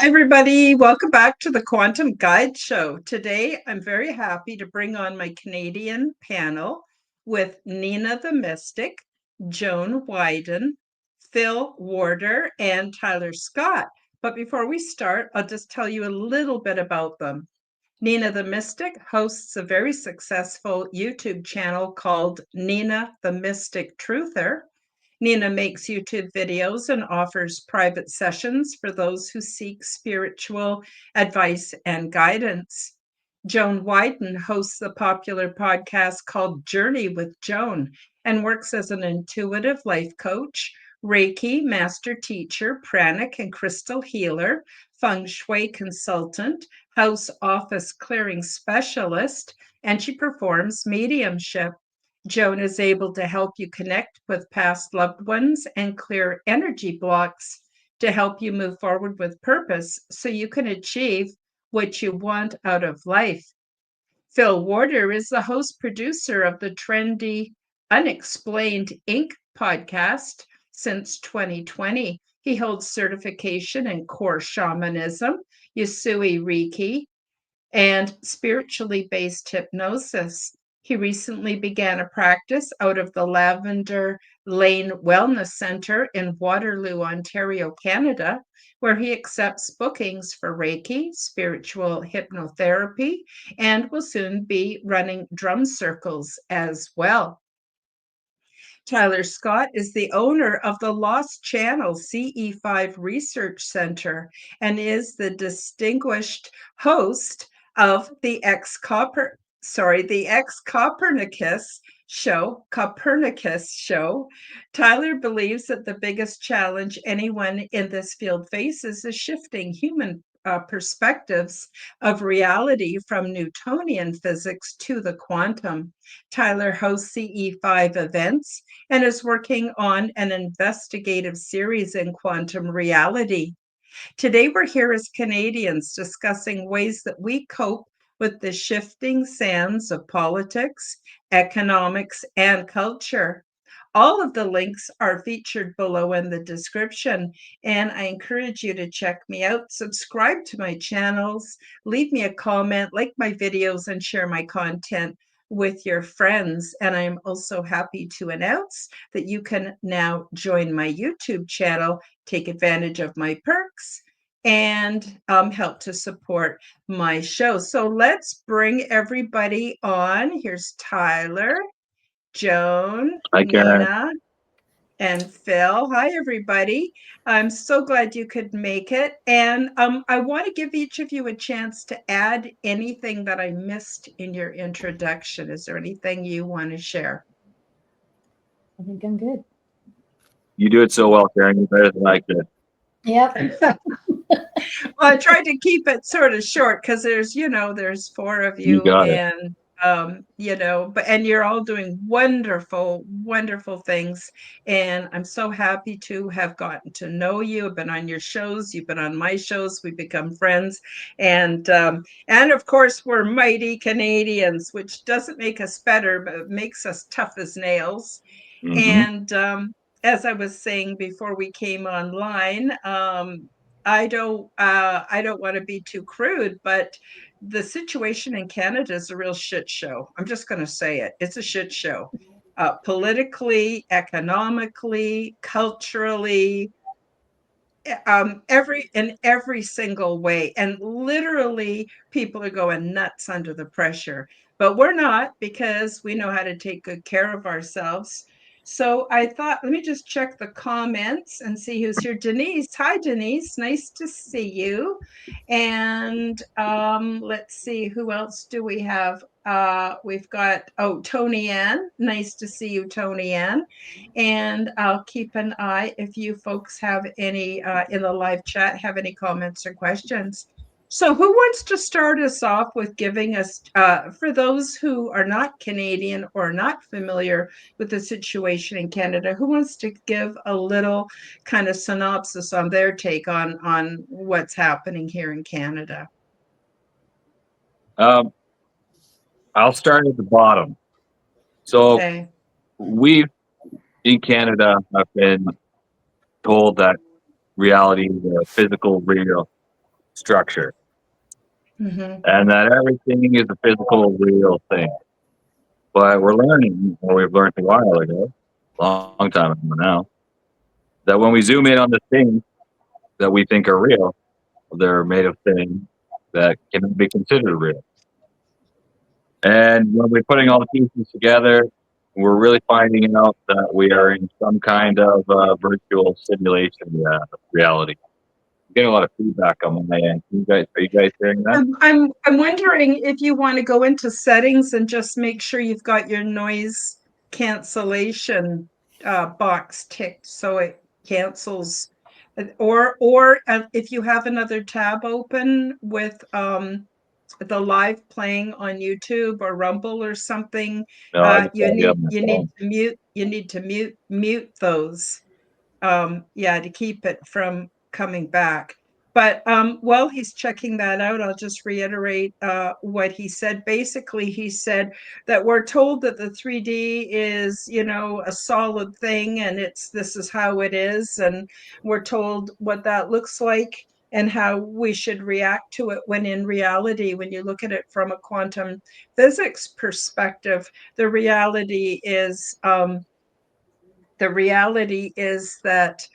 Hi, everybody. Welcome back to the Quantum Guide Show. Today, I'm very happy to bring on my Canadian panel with Nina the Mystic, Joan Widen, Phil Warder, and Tyler Scott. But before we start, I'll just tell you a little bit about them. Nina the Mystic hosts a very successful YouTube channel called Nina the Mystic Truther. Nina makes YouTube videos and offers private sessions for those who seek spiritual advice and guidance. Joan Widen hosts the popular podcast called Journey with Joan and works as an intuitive life coach, Reiki master teacher, pranic and crystal healer, feng shui consultant, house office clearing specialist, and she performs mediumship. Joan is able to help you connect with past loved ones and clear energy blocks to help you move forward with purpose so you can achieve what you want out of life. Phil Warder is the host producer of the trendy Unexplained Inc. podcast since 2020. He holds certification in core shamanism, Yusui Reiki, and spiritually based hypnosis. He recently began a practice out of the Lavender Lane Wellness Center in Waterloo, Ontario, Canada, where he accepts bookings for Reiki, spiritual hypnotherapy, and will soon be running drum circles as well. Tyler Scott is the owner of the Lost Channel CE5 Research Center and is the distinguished host of the Copernicus show. Tyler believes that the biggest challenge anyone in this field faces is shifting human perspectives of reality from Newtonian physics to the quantum. Tyler hosts CE5 events and is working on an investigative series in quantum reality. Today, we're here as Canadians discussing ways that we cope with the shifting sands of politics, economics, and culture. All of the links are featured below in the description, and I encourage you to check me out, subscribe to my channels, leave me a comment, like my videos, and share my content with your friends. And I'm also happy to announce that you can now join my YouTube channel, take advantage of my perks, and help to support my show. So let's bring everybody on. Here's Tyler, Joan, Hi, Karen. Nina, and Phil. Hi, everybody. I'm so glad you could make it. And I want to give each of you a chance to add anything that I missed in your introduction. Is there anything you want to share? I think I'm good. You do it so well, Karen. You're better than I could. Yep. Well, I tried to keep it sort of short because there's four of You you, got it. and and you're all doing wonderful, wonderful things. And I'm so happy to have gotten to know you. I've been on your shows, you've been on my shows, we've become friends. And of course, we're mighty Canadians, which doesn't make us better, but it makes us tough as nails. Mm-hmm. And as I was saying before we came online, I don't want to be too crude, but the situation in Canada is a real shit show. I'm just going to say it. It's a shit show. Politically, economically, culturally, in every single way. And literally people are going nuts under the pressure. But we're not, because we know how to take good care of ourselves. So I thought, let me just check the comments and see who's here. Denise. Hi, Denise. Nice to see you. And let's see, who else do we have? We've got, Tony Ann. Nice to see you, Tony Ann. And I'll keep an eye if you folks have any in the live chat, have any comments or questions. So who wants to start us off with giving us, for those who are not Canadian or not familiar with the situation in Canada, who wants to give a little kind of synopsis on their take on what's happening here in Canada? I'll start at the bottom. So Okay. we in Canada have been told that reality is a physical, real structure, Mhm. and that everything is a physical, real thing. But we're learning, or we've learned a while ago, long time ago now, that when we zoom in on the things that we think are real, they're made of things that cannot be considered real. And when we're putting all the pieces together, we're really finding out that we are in some kind of virtual simulation reality. I'm getting a lot of feedback on my end. Are you guys hearing that? I'm wondering if you want to go into settings and just make sure you've got your noise cancellation box ticked so it cancels, or if you have another tab open with the live playing on YouTube or Rumble or something, No, I just have you on my you phone. need to mute those. Yeah, to keep it from coming back. But while he's checking that out, I'll just reiterate what he said. Basically, he said that we're told that the 3D is, a solid thing, and this is how it is, and we're told what that looks like and how we should react to it, when in reality, when you look at it from a quantum physics perspective, the reality is that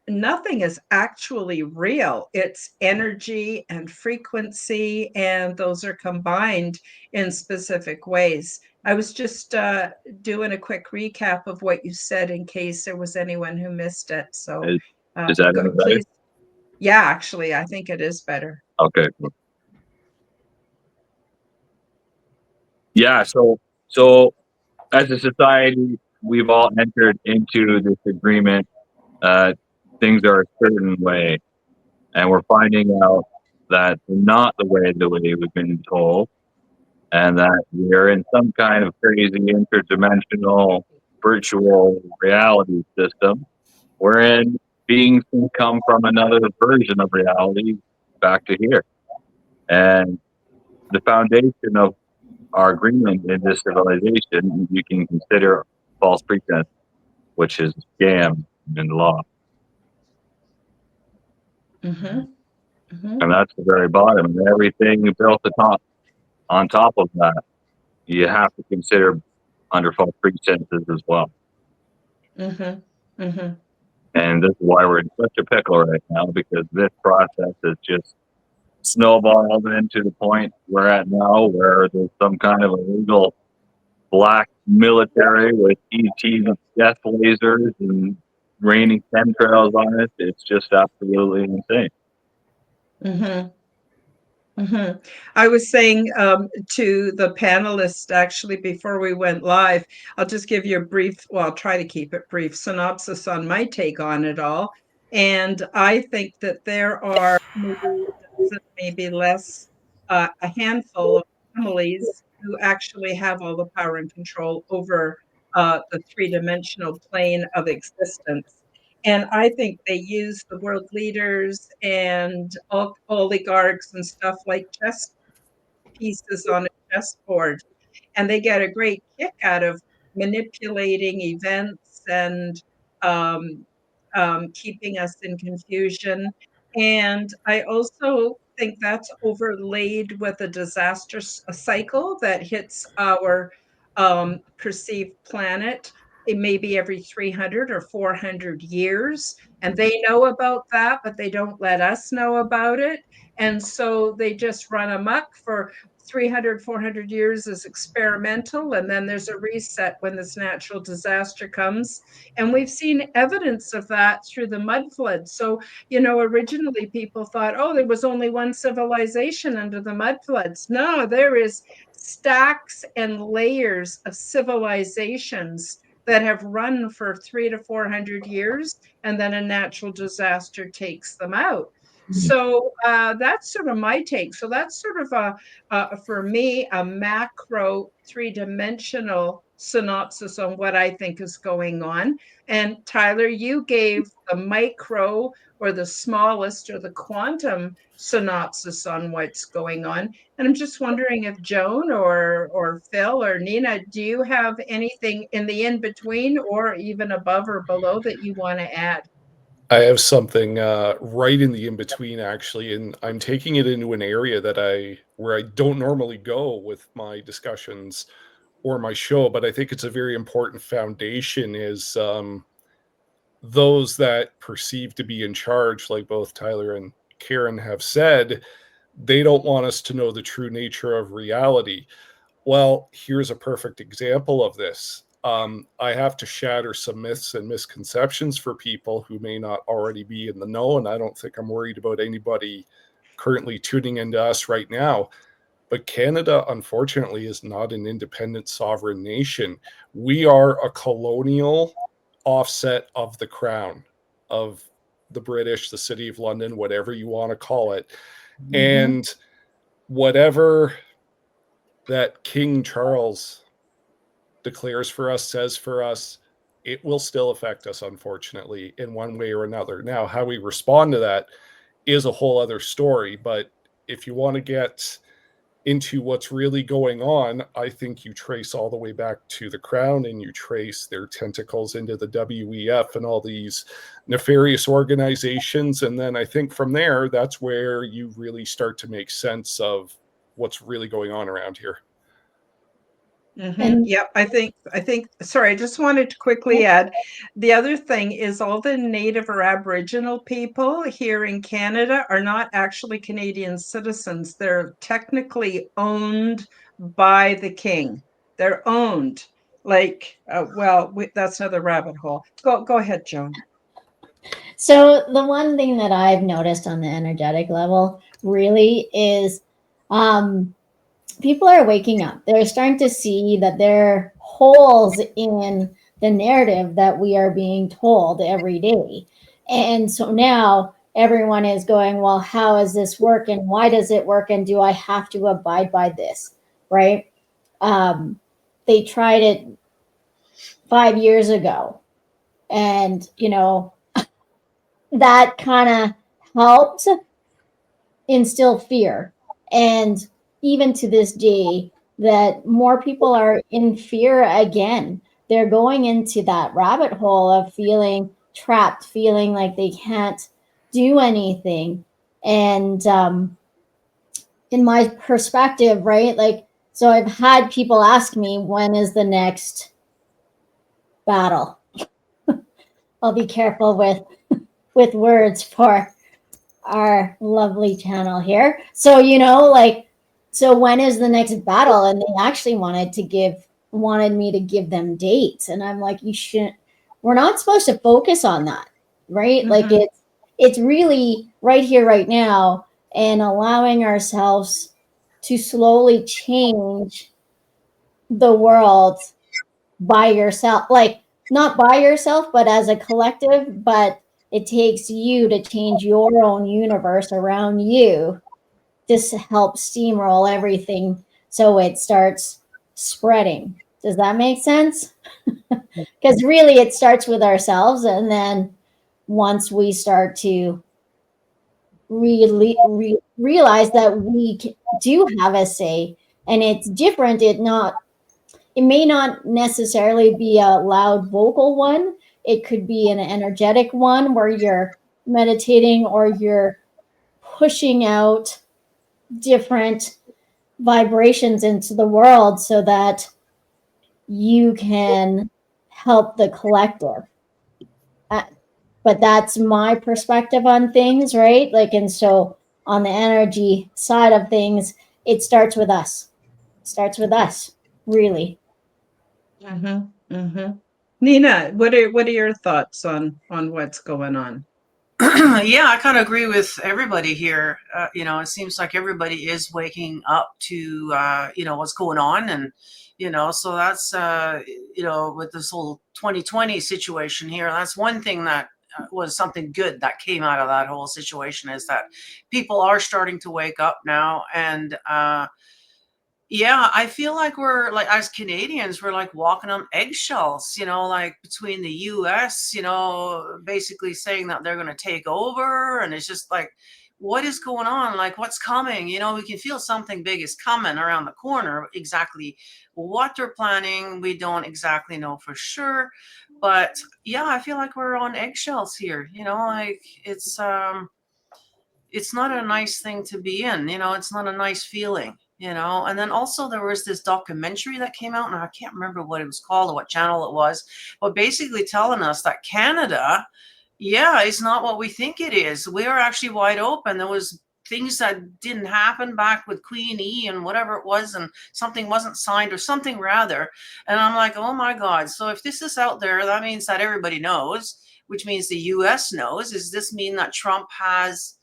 nothing is actually real. It's energy and frequency, and those are combined in specific ways. I was just doing a quick recap of what you said in case there was anyone who missed it. So Is that any better? please. Yeah, actually, I think it is better. Okay. Yeah. So as a society, we've all entered into this agreement. Things are a certain way, and we're finding out that they're not the way we've been told, and that we're in some kind of crazy interdimensional virtual reality system wherein beings can come from another version of reality back to here. And the foundation of our agreement in this civilization, you can consider false pretense, which is a scam in law. Mm-hmm. Mm-hmm. And that's the very bottom. And everything built on top of that, you have to consider under false pretenses as well. Mm-hmm. Mm-hmm. And this is why we're in such a pickle right now, because this process is just snowballed into the point we're at now, where there's some kind of illegal black military with ET death lasers and raining chemtrails on it. It's just absolutely insane. Mm-hmm. Mm-hmm. I was saying to the panelists actually before we went live, I'll just give you a brief, well, I'll try to keep it brief, synopsis on my take on it all. And I think that there are maybe less, a handful of families who actually have all the power and control over the three-dimensional plane of existence. And I think they use the world leaders and oligarchs and stuff like chess pieces on a chessboard, and they get a great kick out of manipulating events and um, keeping us in confusion. And I also think that's overlaid with a disaster cycle that hits our perceived planet. It may be every 300 or 400 years. And they know about that, but they don't let us know about it. And so they just run amok for 300, 400 years as experimental. And then there's a reset when this natural disaster comes. And we've seen evidence of that through the mud flood. So, originally people thought, oh, there was only one civilization under the mud floods. No, there is stacks and layers of civilizations that have run for 300 to 400 years, and then a natural disaster takes them out. So that's sort of my take. So that's sort of for me, a macro three-dimensional synopsis on what I think is going on. And Tyler, you gave the micro or the smallest or the quantum synopsis on what's going on. And I'm just wondering if Joan or Phil or Nina, do you have anything in the in between or even above or below that you want to add? I have something right in the in between, actually, and I'm taking it into an area where I don't normally go with my discussions or my show, but I think it's a very important foundation. Is those that perceive to be in charge, like both Tyler and Karen have said, they don't want us to know the true nature of reality. Well, here's a perfect example of this. I have to shatter some myths and misconceptions for people who may not already be in the know, and I don't think I'm worried about anybody currently tuning into us right now. But Canada, unfortunately, is not an independent sovereign nation. We are a colonial offset of the crown, of the British, the City of London, whatever you want to call it. Mhm. And whatever that King Charles declares for us, says for us, it will still affect us, unfortunately, in one way or another. Now, how we respond to that is a whole other story. But if you want to get into what's really going on, I think you trace all the way back to the crown and you trace their tentacles into the WEF and all these nefarious organizations. And then I think from there, that's where you really start to make sense of what's really going on around here. And Yep, sorry, I just wanted to quickly add, the other thing is all the Native or Aboriginal people here in Canada are not actually Canadian citizens. They're technically owned by the king. They're owned. Like, that's another rabbit hole. Go ahead, Joan. so the one thing that I've noticed on the energetic level really is people are waking up. They're starting to see that there are holes in the narrative that we are being told every day. And so now everyone is going, well, how does this work? And why does it work? And do I have to abide by this? Right? They tried it 5 years ago. And, that kind of helped instill fear. And even to this day, that more people are in fear again. They're going into that rabbit hole of feeling trapped, feeling like they can't do anything. And in my perspective, right? Like, so I've had people ask me, when is the next battle? I'll be careful with words for our lovely channel here. So, so when is the next battle? And they actually wanted me to give them dates. And I'm like, we're not supposed to focus on that, right? Like it's really right here, right now, and allowing ourselves to slowly change the world by yourself, like not by yourself, but as a collective. But it takes you to change your own universe around you to help steamroll everything so it starts spreading. Does that make sense? Because really it starts with ourselves, and then once we start to really realize that we do have a say, and it's different, it may not necessarily be a loud vocal one. It could be an energetic one where you're meditating or you're pushing out different vibrations into the world so that you can help the collective. Uh, but that's my perspective on things, right? Like, and so on the energy side of things, it starts with us. It starts with us, really. Nina, what are your thoughts on what's going on? Yeah, I kind of agree with everybody here. It seems like everybody is waking up to, what's going on. And, so that's, with this whole 2020 situation here, that's one thing that was something good that came out of that whole situation, is that people are starting to wake up now. And, yeah, I feel like we're like, as Canadians, we're like walking on eggshells, like between the US, basically saying that they're going to take over. And it's just like, what is going on? Like, what's coming? We can feel something big is coming around the corner. Exactly what they're planning, we don't exactly know for sure. But yeah, I feel like we're on eggshells here. Like it's not a nice thing to be in. It's not a nice feeling. And then also there was this documentary that came out, and I can't remember what it was called or what channel it was, but basically telling us that Canada, yeah, it's not what we think it is. We are actually wide open. There was things that didn't happen back with Queen E and whatever it was, and something wasn't signed or something rather. And I'm like, oh my God. So if this is out there, that means that everybody knows, which means the US knows. Does this mean that Trump has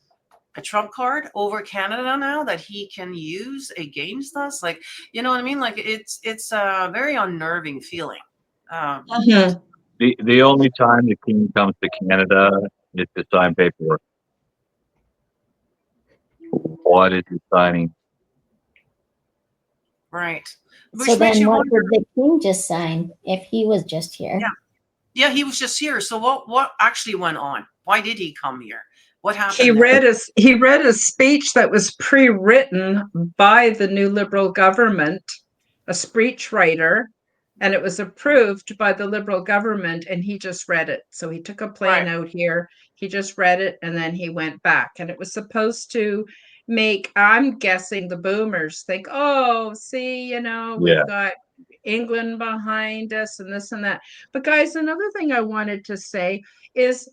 a Trump card over Canada now that he can use against us? Like, you know what I mean? Like it's a very unnerving feeling. Mhm. The only time the king comes to Canada is to sign paperwork. What is he signing? Right. Which So makes then you what wonder. did the king just sign if he was just here? Yeah, he was just here. So what actually went on? Why did he come here? What He happened there? read a speech that was pre-written by the new Liberal government, a speech writer, and it was approved by the Liberal government, and he just read it. So he took a plane Right. out here, he just read it, and then he went back. And it was supposed to make, I'm guessing, the boomers think, oh, see, Yeah. we've got England behind us and this and that. But guys, another thing I wanted to say is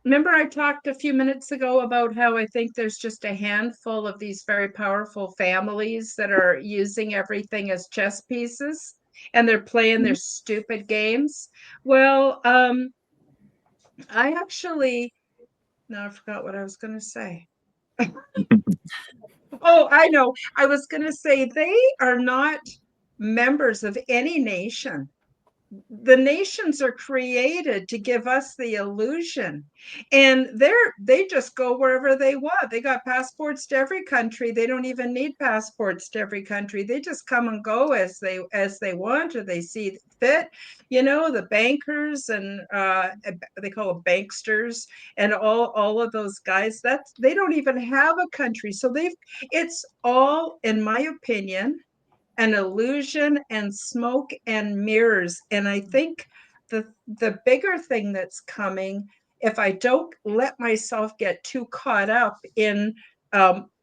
remember I talked a few minutes ago about how I think there's just a handful of these very powerful families that are using everything as chess pieces, and they're playing their stupid games. Well, I actually, now I forgot what I was going to say. Oh, I know. I was going to say they are not members of any nation. The nations are created to give us the illusion, and they just go wherever they want. They got passports to every country. They don't even need passports to every country. They just come and go as they want, or they see fit. The bankers, and they call them banksters, and all of those guys, they don't even have a country. So it's all, in my opinion, an illusion and smoke and mirrors. And I think the bigger thing that's coming, if I don't let myself get too caught up in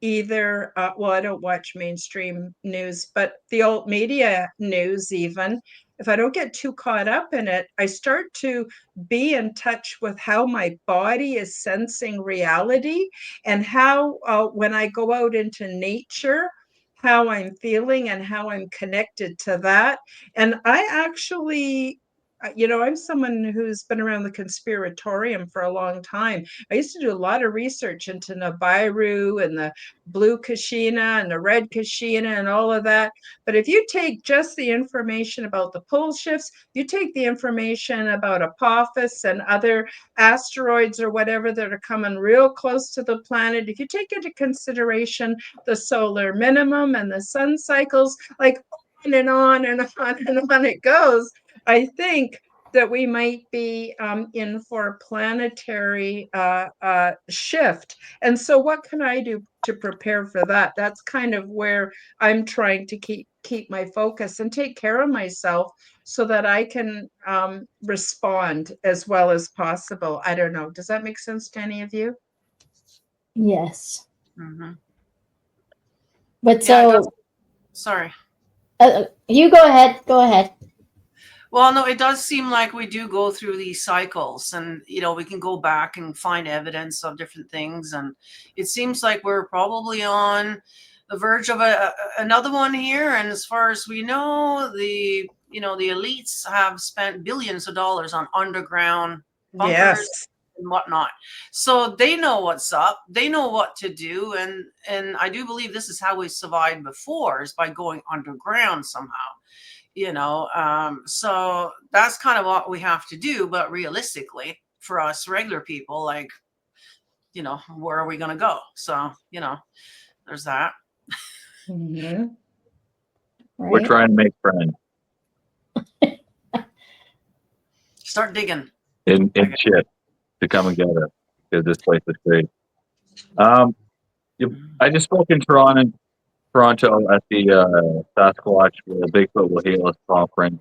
either, well, I don't watch mainstream news, but the old media news, even if I don't get too caught up in it, I start to be in touch with how my body is sensing reality, and how when I go out into nature, how I'm feeling and how I'm connected to that. And I actually, I'm someone who's been around the conspiratorium for a long time. I used to do a lot of research into Nibiru and the blue Kashina and the red Kashina and all of that. But if you take just the information about the pole shifts, you take the information about Apophis and other asteroids or whatever that are coming real close to the planet, if you take into consideration the solar minimum and the sun cycles, like on and on and on and on it goes, I think that we might be in for a planetary shift. And so what can I do to prepare for that? That's kind of where I'm trying to keep my focus and take care of myself, so that I can respond as well as possible. I don't know. Does that make sense to any of you? Yes. Mm-hmm. But Yeah, so sorry. you go ahead. Go ahead. Well, no, it does seem like we do go through these cycles, and we can go back and find evidence of different things, and it seems like we're probably on the verge of another one here. And as far as we know, the elites have spent billions of dollars on underground bunkers Yes. and whatnot, so they know what's up. They know what to do, and I do believe this is how we survived before, is by going underground somehow. So that's kind of what we have to do. But realistically, for us regular people, like, where are we going to go? So, there's that. Mm-hmm. We're Right. trying to make friends Start digging. in shit to come together, because this place is great. I just spoke in Toronto at the Sasquatch Bigfoot Will Heal Us conference,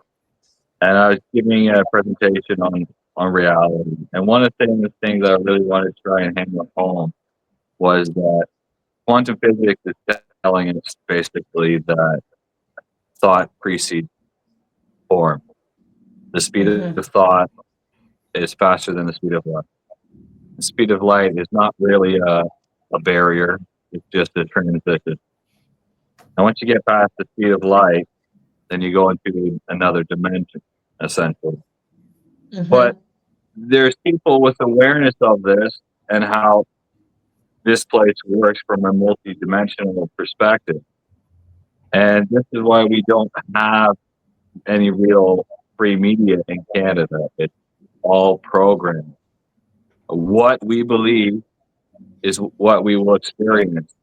and I was giving a presentation on reality. And one of the things that I really wanted to try and hammer home was that quantum physics is telling us basically that thought precedes form. The speed of thought is faster than the speed of light. The speed of light is not really a barrier, it's just a transition. And once you get past the speed of light, then you go into another dimension, essentially. But there's people with awareness of this and how this place works from a multi-dimensional perspective. And this is why we don't have any real free media in Canada. It's all programmed. What we believe is what we will experience.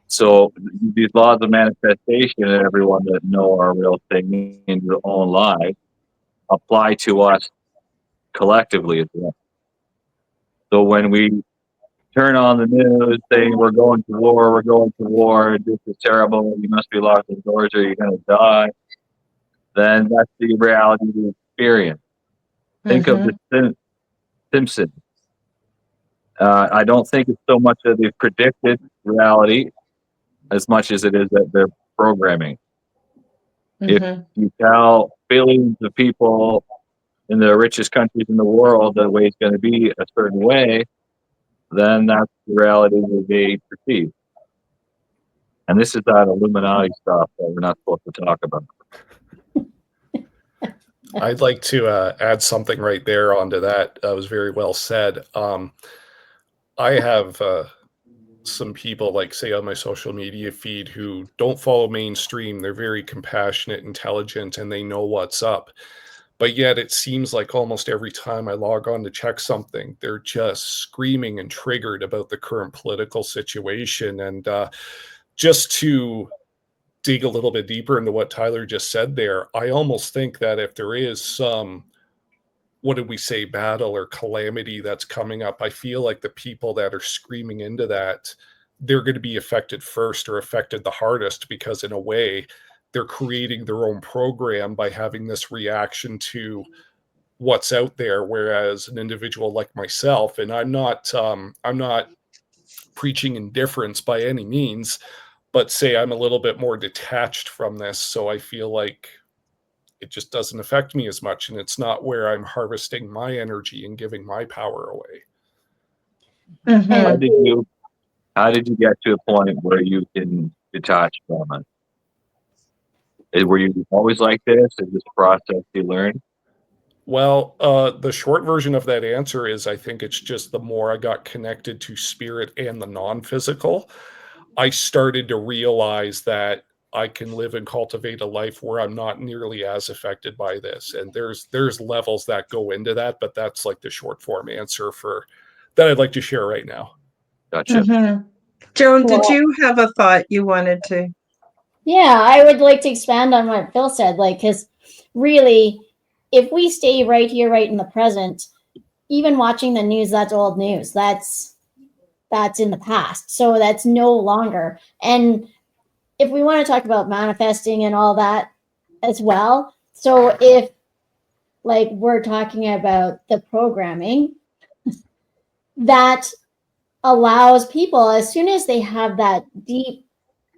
So these laws of manifestation and everyone that know our real thing in your own life apply to us collectively as well. So when we turn on the news saying we're going to war, this is terrible, you must be locked indoors or you're going to die, then that's the reality we experience. Think of the Simpsons. I don't think it's so much that they've predicted reality as much as it is that they're programming. If you tell billions of people in the richest countries in the world that the way it's going to be a certain way, then that's the reality that they perceive. And this is that Illuminati stuff that we're not supposed to talk about. I'd like to add something right there onto that. That was very well said. I have some people, like, say, on my social media feed who don't follow mainstream. They're very compassionate, intelligent, and they know what's up. But yet it seems like almost every time I log on to check something, they're just screaming and triggered about the current political situation. And just to dig a little bit deeper into what Tyler just said there, I almost think that if there is some, what did we say, battle or calamity that's coming up, I feel like the people that are screaming into that, they're going to be affected first or affected the hardest, because in a way they're creating their own program by having this reaction to what's out there. Whereas an individual like myself, and I'm not preaching indifference by any means, but say I'm a little bit more detached from this. So I feel like it just doesn't affect me as much. And it's not where I'm harvesting my energy and giving my power away. How did you get to a point where you can detach from it? Were you always like this? Is this a process you learned? Well, the short version of that answer is I think it's just the more I got connected to spirit and the non-physical, I started to realize that I can live and cultivate a life where I'm not nearly as affected by this. And there's levels that go into that, but that's like the short form answer for that I'd like to share right now. Gotcha. Joan, did you have a thought you wanted to? Yeah, I would like to expand on what Phil said, like, because really, if we stay right here, right in the present, even watching the news, that's old news. That's in the past. So that's no longer. And if we want to talk about manifesting and all that as well, so if, like, we're talking about the programming that allows people, as soon as they have that deep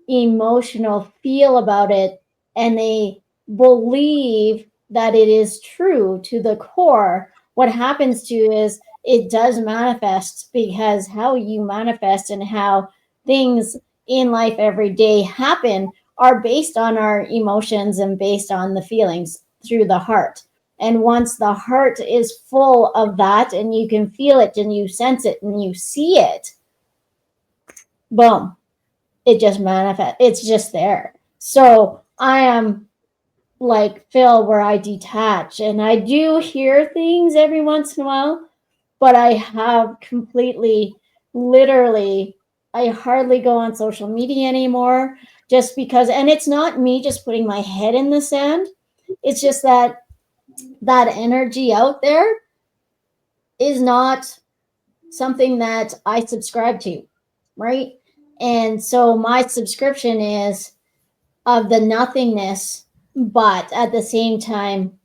emotional feel about it and they believe that it is true to the core, what happens to is it does manifest, because how you manifest and how things in life every day happen are based on our emotions and based on the feelings through the heart. And once the heart is full of that and you can feel it and you sense it and you see it, boom, it just manifests. It's just there. So I am like Phil, where I detach, and I do hear things every once in a while, but I have completely, literally, I hardly go on social media anymore, just because, and it's not me just putting my head in the sand. It's just that energy out there is not something that I subscribe to, right? And so my subscription is of the nothingness, but at the same time,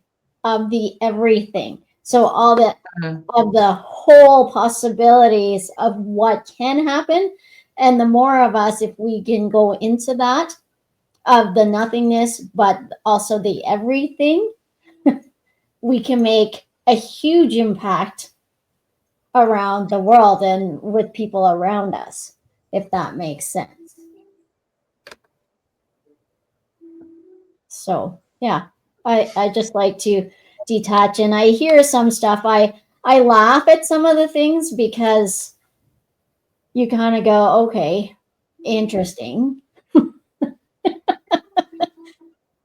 of the everything. So all the Mhm. of the whole possibilities of what can happen. And the more of us, if we can go into that, of the nothingness, but also the everything, we can make a huge impact around the world and with people around us, if that makes sense. So yeah, I just like to detach, and I hear some stuff. I laugh at some of the things because you kind of go, okay, interesting.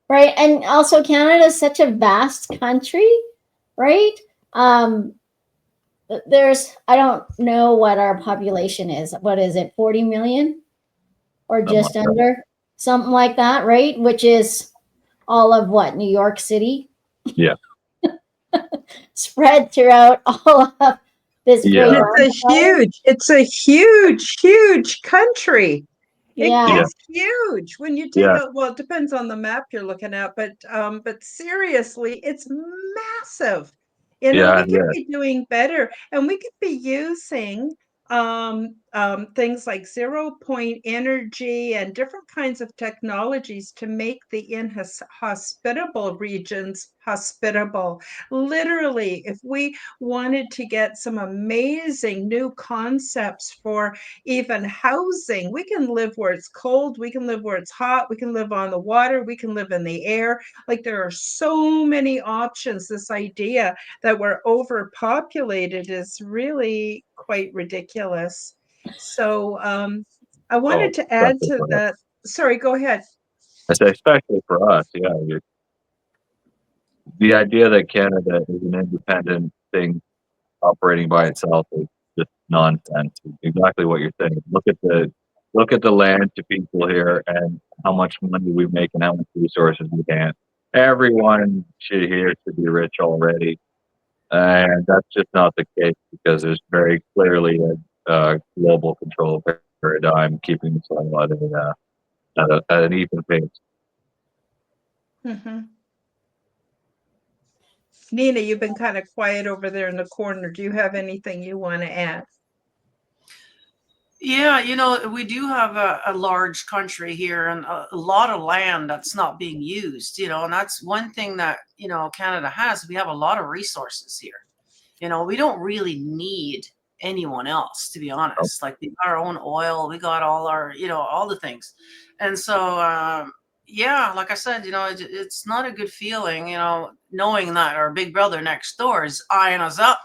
Right. And also Canada is such a vast country, right? Um, there's, I don't know what our population is. What is it, 40 million or Something just like that. under? Something like that, right? Which is all of what, New York City? Yeah. Spread throughout all of this great Yeah. empire. It's a huge country. It Yeah. Yeah. gets huge when you take Yeah. a, well, it depends on the map you're looking at, but seriously, it's massive. You know, Yeah. we could Yeah. be doing better, and we could be using things like zero point energy and different kinds of technologies to make the inhospitable regions hospitable. Literally, if we wanted to get some amazing new concepts for even housing, we can live where it's cold, we can live where it's hot, we can live on the water, we can live in the air. Like, there are so many options. This idea that we're overpopulated is really quite ridiculous. So I Oh, wanted to add especially to for us. that. Sorry, go ahead. I say especially for us. Yeah. The idea that Canada is an independent thing operating by itself is just nonsense. Exactly what you're saying. Look at the land to people here and how much money we make and how much resources we can. Everyone should be rich already, and that's just not the case because there's very clearly a global control paradigm keeping us all at an even pace. Mhm. Nina, you've been kind of quiet over there in the corner. Do you have anything you want to add? Yeah, we do have a large country here and a lot of land that's not being used, and that's one thing that, Canada has. We have a lot of resources here. We don't really need anyone else, to be honest. Like, we got our own oil, we got all our, all the things. And so, yeah, like I said, it's not a good feeling, knowing that our big brother next door is eyeing us up,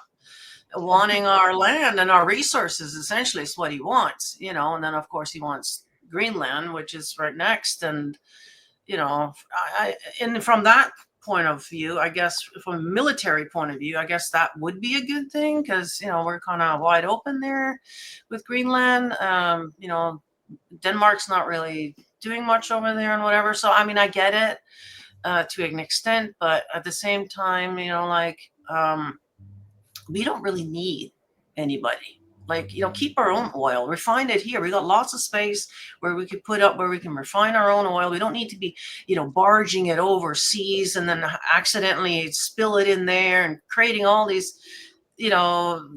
wanting our land and our resources. Essentially is what he wants, and then of course he wants Greenland, which is right next. And and from that point of view, I guess from a military point of view, I guess that would be a good thing, because we're kind of wide open there with Greenland. Denmark's not really doing much over there and whatever. So I mean, I get it to an extent, but at the same time, we don't really need anybody. Like, keep our own oil, refine it here. We got lots of space where we could where we can refine our own oil. We don't need to be, barging it overseas and then accidentally spill it in there and creating all these,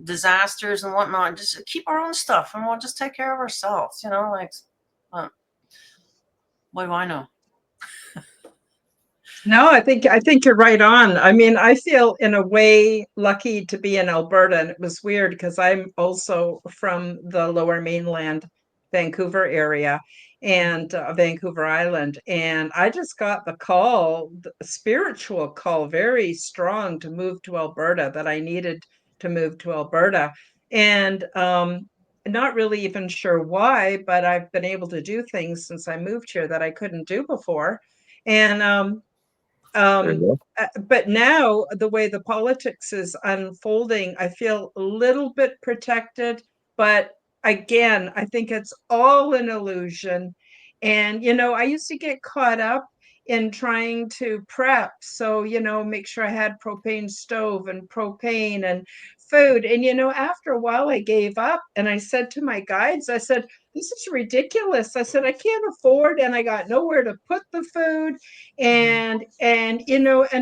disasters and whatnot. Just keep our own stuff and we'll just take care of ourselves, like, what do I know? No, I think you're right on. I mean, I feel in a way lucky to be in Alberta, and it was weird because I'm also from the Lower Mainland, Vancouver area, and Vancouver Island, and I just got the call, the spiritual call, very strong to move to Alberta, that I needed to move to Alberta, and not really even sure why, but I've been able to do things since I moved here that I couldn't do before, and There you um, go. but now the way the politics is unfolding, I feel a little bit protected, but again, I think it's all an illusion. And, I used to get caught up in trying to prep. So, make sure I had propane stove and propane and food. And, after a while, I gave up and I said to my guides, I said, this is ridiculous. I said, I can't afford, and I got nowhere to put the food. And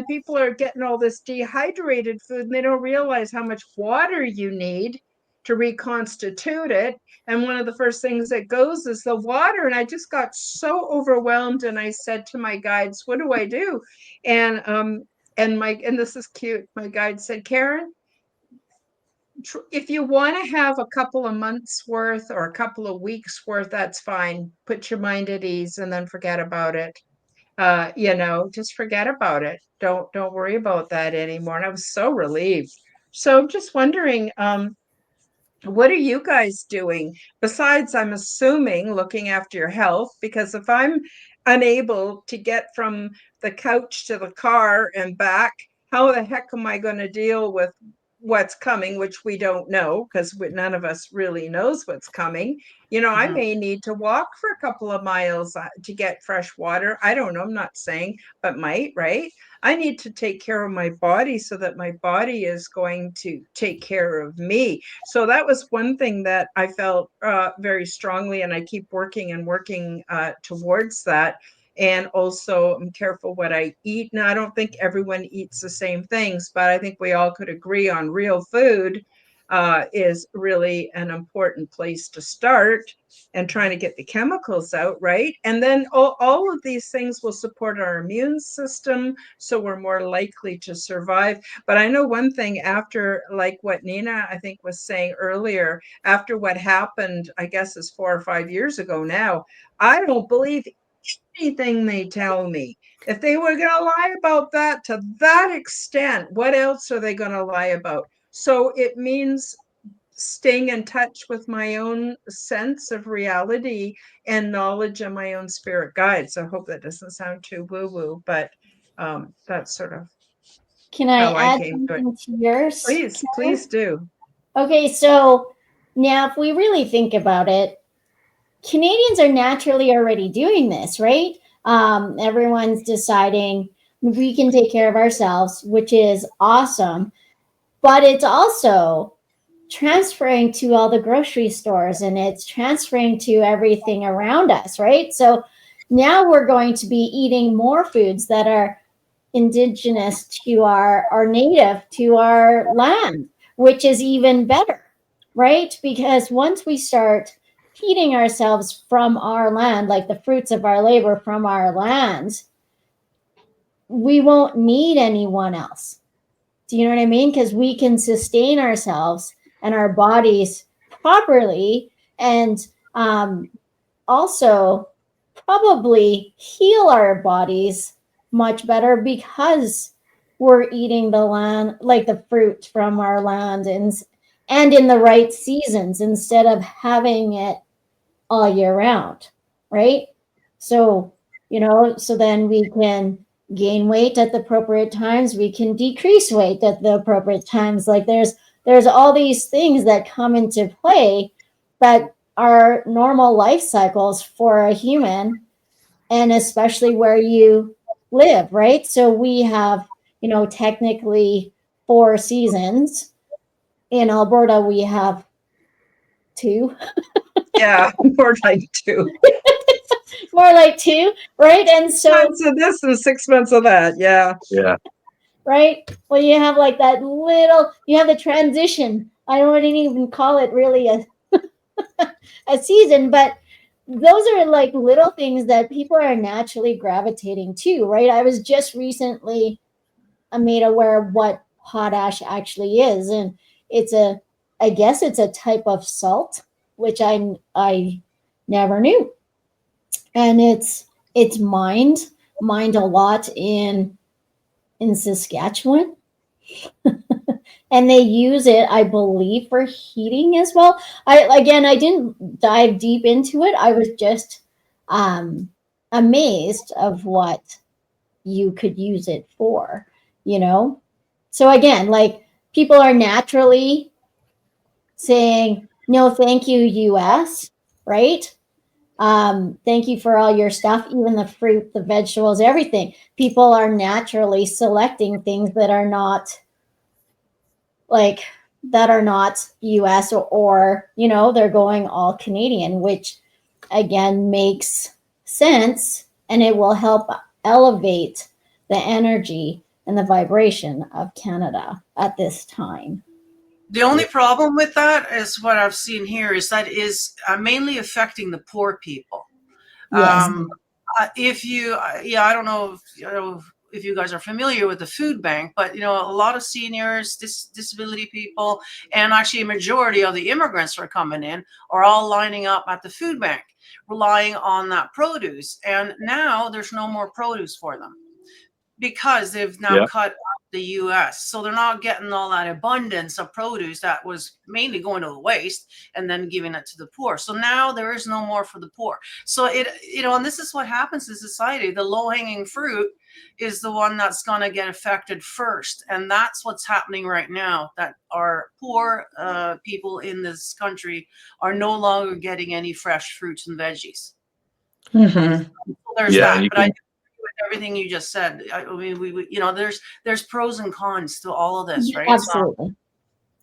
people are getting all this dehydrated food and they don't realize how much water you need to reconstitute it. And one of the first things that goes is the water. And I just got so overwhelmed. And I said to my guides, what do I do? And this is cute. My guide said, Karen, if you want to have a couple of months worth or a couple of weeks worth, that's fine. Put your mind at ease and then forget about it. Just forget about it. Don't worry about that anymore. And I was so relieved. So I'm just wondering, what are you guys doing besides, I'm assuming, looking after your health? Because if I'm unable to get from the couch to the car and back, how the heck am I going to deal with what's coming, which we don't know, because none of us really knows what's coming. I may need to walk for a couple of miles to get fresh water. I don't know. I'm not saying, but might, right? I need to take care of my body so that my body is going to take care of me. So that was one thing that I felt very strongly, and I keep working towards that. And also, I'm careful what I eat. Now, I don't think everyone eats the same things, but I think we all could agree on real food is really an important place to start, and trying to get the chemicals out, right? And then all of these things will support our immune system, so we're more likely to survive. But I know one thing, after, like what Nina, I think, was saying earlier, after what happened, I guess is 4 or 5 years ago now, I don't believe anything they tell me. If they were going to lie about that to that extent, what else are they going to lie about? So it means staying in touch with my own sense of reality and knowledge of my own spirit guides. I hope that doesn't sound too woo-woo, but that's sort of Can I how I add came to it. something to yours? Please do. Okay, so now if we really think about it, Canadians are naturally already doing this, right? Everyone's deciding we can take care of ourselves, which is awesome. But it's also transferring to all the grocery stores, and it's transferring to everything around us, right? So now we're going to be eating more foods that are indigenous to our native to our land, which is even better, right? Because once we start feeding ourselves from our land, like the fruits of our labor from our land, we won't need anyone else. Do you know what I mean? Because we can sustain ourselves and our bodies properly, and also probably heal our bodies much better because we're eating the land, like the fruit from our land, and in the right seasons instead of having it all year round, right? So, so then we can gain weight at the appropriate times, we can decrease weight at the appropriate times. Like there's all these things that come into play that are normal life cycles for a human, and especially where you live, right? So we have, technically 4 seasons. In Alberta, we have 2. Yeah, more like 2. More like 2, right? And so 6 months of this and 6 months of that. Yeah. Right? Well, you have like that you have the transition. I wouldn't even call it really a season, but those are like little things that people are naturally gravitating to, right? I was just recently made aware of what potash actually is, and I guess it's a type of salt, which I never knew. And it's mined a lot in Saskatchewan. And they use it, I believe, for heating as well. I didn't dive deep into it. I was just amazed of what you could use it for, So again, like, people are naturally saying, no, thank you, US, right? Thank you for all your stuff, even the fruit, the vegetables, everything. People are naturally selecting things that are not like that are not US, or you know, they're going all Canadian, which again makes sense, and it will help elevate the energy and the vibration of Canada at this time. The only problem with that is what I've seen here is that is mainly affecting the poor people. Yes. If you, I don't know if you guys are familiar with the food bank, but you know, a lot of seniors, disability people, and actually a majority of the immigrants who are coming in are all lining up at the food bank, relying on that produce. And now there's no more produce for them because they've now Yeah. cut the US. So they're not getting all that abundance of produce that was mainly going to the waste and then giving it to the poor. So now there is no more for the poor. So it, you know, and this is what happens in society. The low-hanging fruit is the one that's going to get affected first. And that's what's happening right now, that our poor people in this country are no longer getting any fresh fruits and veggies. Mm-hmm. So there's Yeah, that. you But I can, agree with everything you just said. I mean, we you know, there's pros and cons to all of this, right? So Absolutely.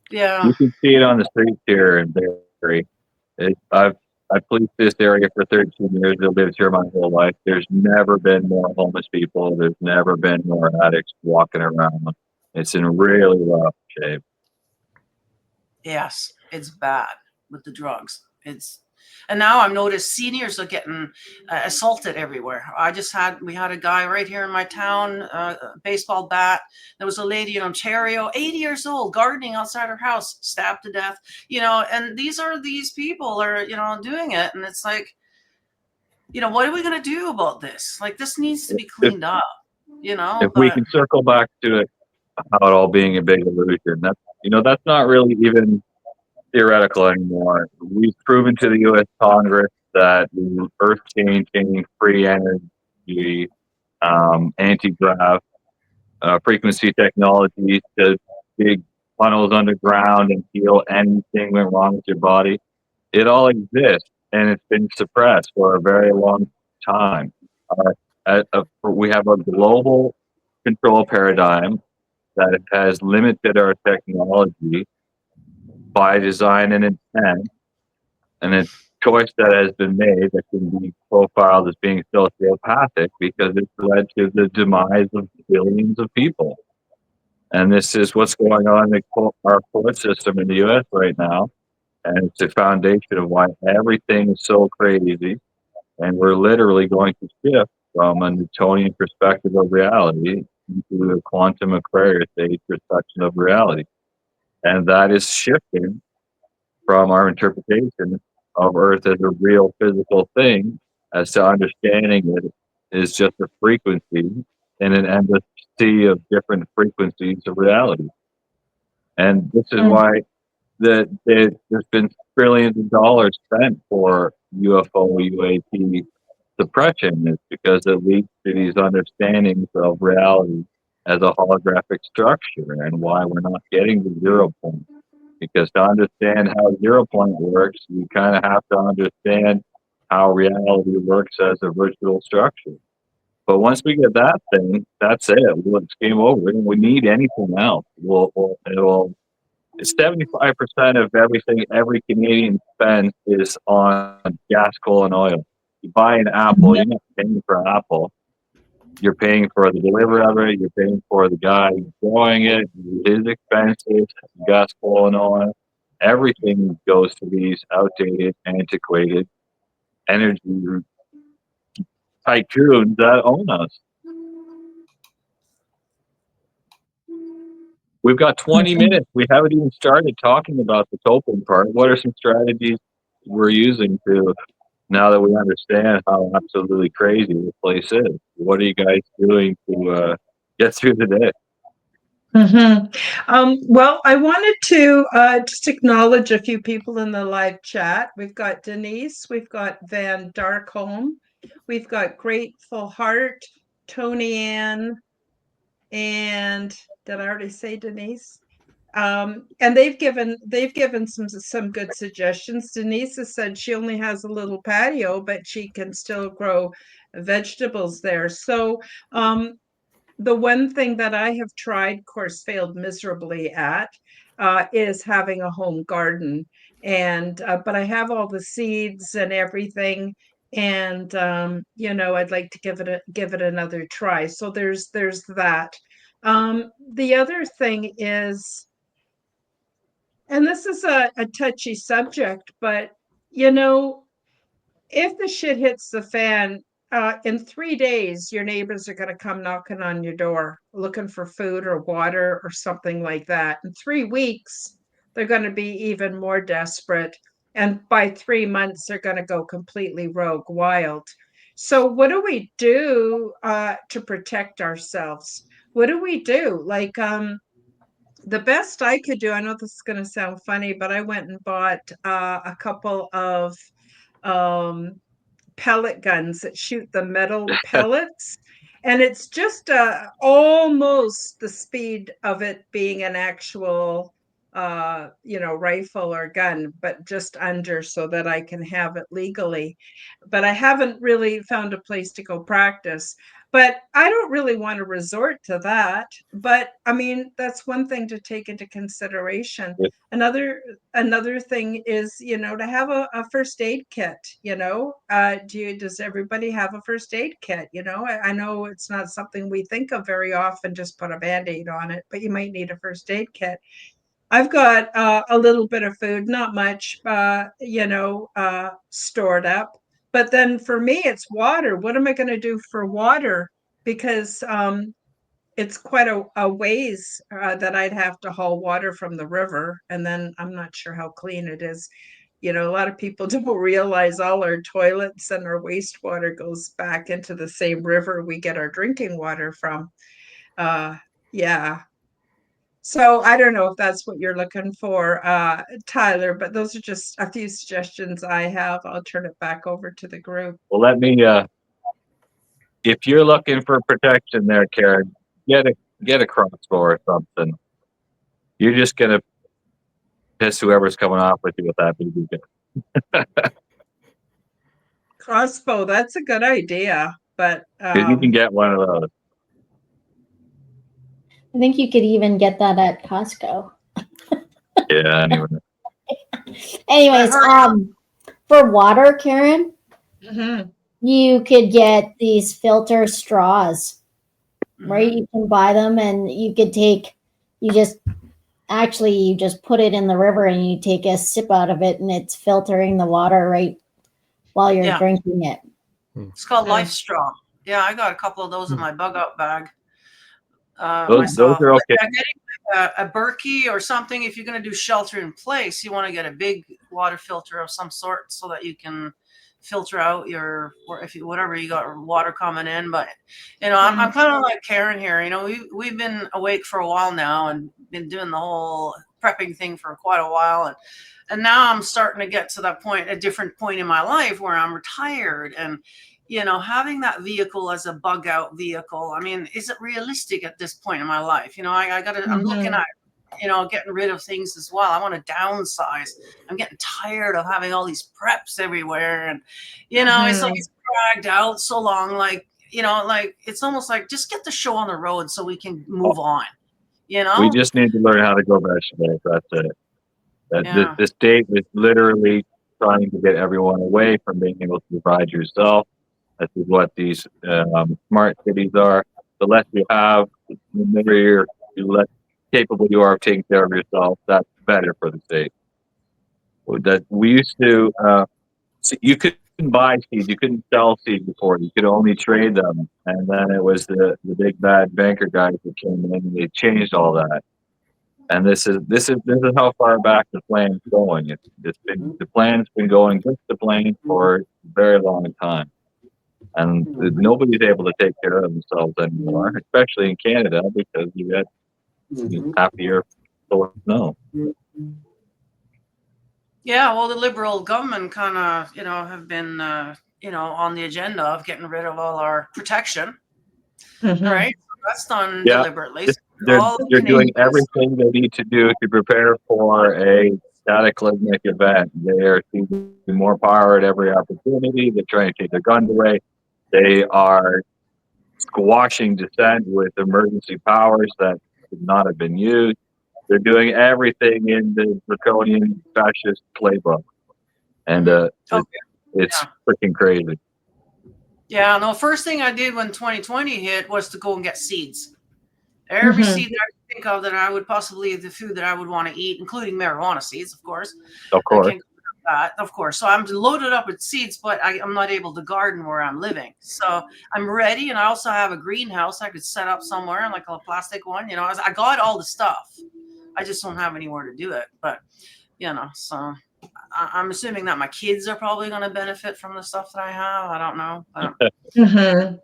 yeah, you can see it on the streets here in Barrie. I've policed this area for 13 years. I've lived here my whole life. There's never been more homeless people. There's never been more addicts walking around. It's in really rough shape. yes, it's bad with the drugs. And now I've noticed seniors are getting assaulted everywhere. We had a guy right here in my town, baseball bat. There was a lady in Ontario, 80 years old, gardening outside her house, stabbed to death. You know, and these people are, you know, doing it, and it's like, you know, what are we going to do about this? Like, this needs to be If cleaned up, you know, if we but can circle back to it, how it all being a big illusion, that's not really even theoretical anymore. We've proven to the U.S. Congress that the earth-changing free energy, anti-grav, frequency technologies to dig funnels underground and heal anything went wrong with your body. It all exists, and it's been suppressed for a very long time. We have a global control paradigm that has limited our technology by design and intent, and a choice that has been made that can be profiled as being sociopathic because it's led to the demise of billions of people. And this is what's going on in our court system in the U.S. right now. And it's the foundation of why everything is so crazy. And we're literally going to shift from a Newtonian perspective of reality into a quantum Aquarius age perception of reality. And that is shifting from our interpretation of Earth as a real physical thing as to understanding it is just a frequency in an endless sea of different frequencies of reality. And this is why there's been trillions of dollars spent for UFO, UAP suppression, is because it leads to these understandings of reality as a holographic structure and why we're not getting the 0 point. Because to understand how 0 point works, you kind of have to understand how reality works as a virtual structure. But once we get that thing, that's it. It's game over. We don't need anything else. It's 75% of everything every Canadian spends is on gas, coal, and oil. You buy an apple, you're not paying for an apple. You're paying for the delivery of it. You're paying for the guy growing it, his expenses, gas, coal, and oil. Everything goes to these outdated, antiquated energy tycoons that own us. We've got 20 minutes. We haven't even started talking about the coping part. What are some strategies we're using to, now that we understand how absolutely crazy this place is? What are you guys doing to get through the day? Well, I wanted to just acknowledge a few people in the live chat. We've got Denise, we've got Van Darkholm, we've got Grateful Heart, Tony Ann, and did I already say Denise? And they've given some good suggestions. Denise has said she only has a little patio, but she can still grow vegetables there. So the one thing that I have tried, of course, failed miserably at, is having a home garden. And but I have all the seeds and everything, and I'd like to give it another try. So there's that. The other thing is, and this is a touchy subject, but you know, if the shit hits the fan, in 3 days, your neighbors are going to come knocking on your door looking for food or water or something like that. In 3 weeks, they're going to be even more desperate. And by 3 months, they're going to go completely rogue wild. So, what do we do to protect ourselves? What do we do? Like, the best I could do, I know this is going to sound funny, but I went and bought a couple of um, pellet guns that shoot the metal pellets. And it's just almost the speed of it being an actual, rifle or gun, but just under so that I can have it legally. But I haven't really found a place to go practice. But I don't really want to resort to that. But I mean, that's one thing to take into consideration. Another thing is, to have a first aid kit. Does everybody have a first aid kit? I know it's not something we think of very often, just put a Band-Aid on it, but you might need a first aid kit. I've got a little bit of food, not much, stored up. But then for me, it's water. What am I going to do for water? Because it's quite a ways that I'd have to haul water from the river. And then I'm not sure how clean it is. A lot of people don't realize all our toilets and our wastewater goes back into the same river we get our drinking water from. Yeah. So I don't know if that's what you're looking for, Tyler, but those are just a few suggestions I have. I'll turn it back over to the group. Well, let me. If you're looking for protection, there, Karen, get a crossbow or something. You're just gonna piss whoever's coming off with you with that BB gun. Crossbow, that's a good idea, but You can get one of those. I think you could even get that at Costco. Yeah. Anyway. Anyways, for water, Karen, you could get these filter straws, right? You can buy them, and you just put it in the river and you take a sip out of it, and it's filtering the water right while you're drinking it. It's called Life Straw. Yeah, I got a couple of those in my bug out bag. Those are okay. Getting a Berkey or something, if you're going to do shelter in place, you want to get a big water filter of some sort so that you can filter out whatever you got water coming in. But I'm kind of like Karen here. We've been awake for a while now and been doing the whole prepping thing for quite a while, and now I'm starting to get to that point, a different point in my life where I'm retired, and having that vehicle as a bug out vehicle, I mean, is it realistic at this point in my life? I'm looking at, getting rid of things as well. I want to downsize. I'm getting tired of having all these preps everywhere. And, it's like it's dragged out so long. Like, it's almost like just get the show on the road so we can move on, We just need to learn how to grow vegetables. That's it. The state is literally trying to get everyone away from being able to provide yourself. This is what these smart cities are. The less you have, the less capable you are of taking care of yourself. That's better for the state. That we used to, you couldn't buy seeds, you couldn't sell seeds before. You could only trade them, and then it was the big bad banker guys that came in and they changed all that. And this is how far back the plan's going. The plan's been going just the plan for a very long time. And nobody's able to take care of themselves anymore, especially in Canada, because you get half a year full of snow. Yeah, well, the Liberal government kind of, have been, on the agenda of getting rid of all our protection. Right? That's done deliberately. They're doing everything they need to do to prepare for a cataclysmic event. They are seizing more power at every opportunity. They're trying to take their guns away. They are squashing dissent with emergency powers that should not have been used. They're doing everything in the draconian fascist playbook, and it's Yeah. freaking crazy. Yeah, no, first thing I did when 2020 hit was to go and get seeds. Every seed that I could think of that I would possibly, the food that I would want to eat, including marijuana seeds, of course. Of I course. can't go without that, of course. So I'm loaded up with seeds, but I'm not able to garden where I'm living. So I'm ready, and I also have a greenhouse I could set up somewhere, like a plastic one. You know, I got all the stuff. I just don't have anywhere to do it. But, you know, so I'm assuming that my kids are probably going to benefit from the stuff that I have. I don't know.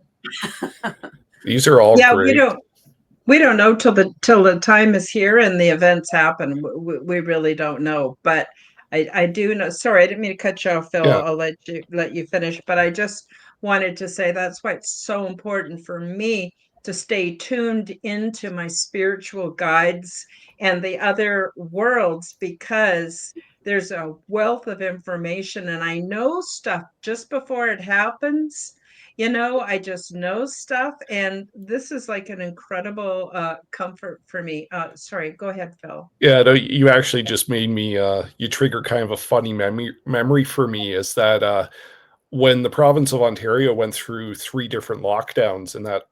These are all great. We don't know till the time is here and the events happen. We really don't know. But I do know. Sorry, I didn't mean to cut you off, Phil. Yeah. I'll let you finish. But I just wanted to say that's why it's so important for me to stay tuned into my spiritual guides and the other worlds, because there's a wealth of information and I know stuff just before it happens. I just know stuff, and this is like an incredible comfort for me. Sorry, go ahead, Phil. Yeah, no, you actually just made me you trigger kind of a funny memory for me, is that when the province of Ontario went through 3 different lockdowns in that,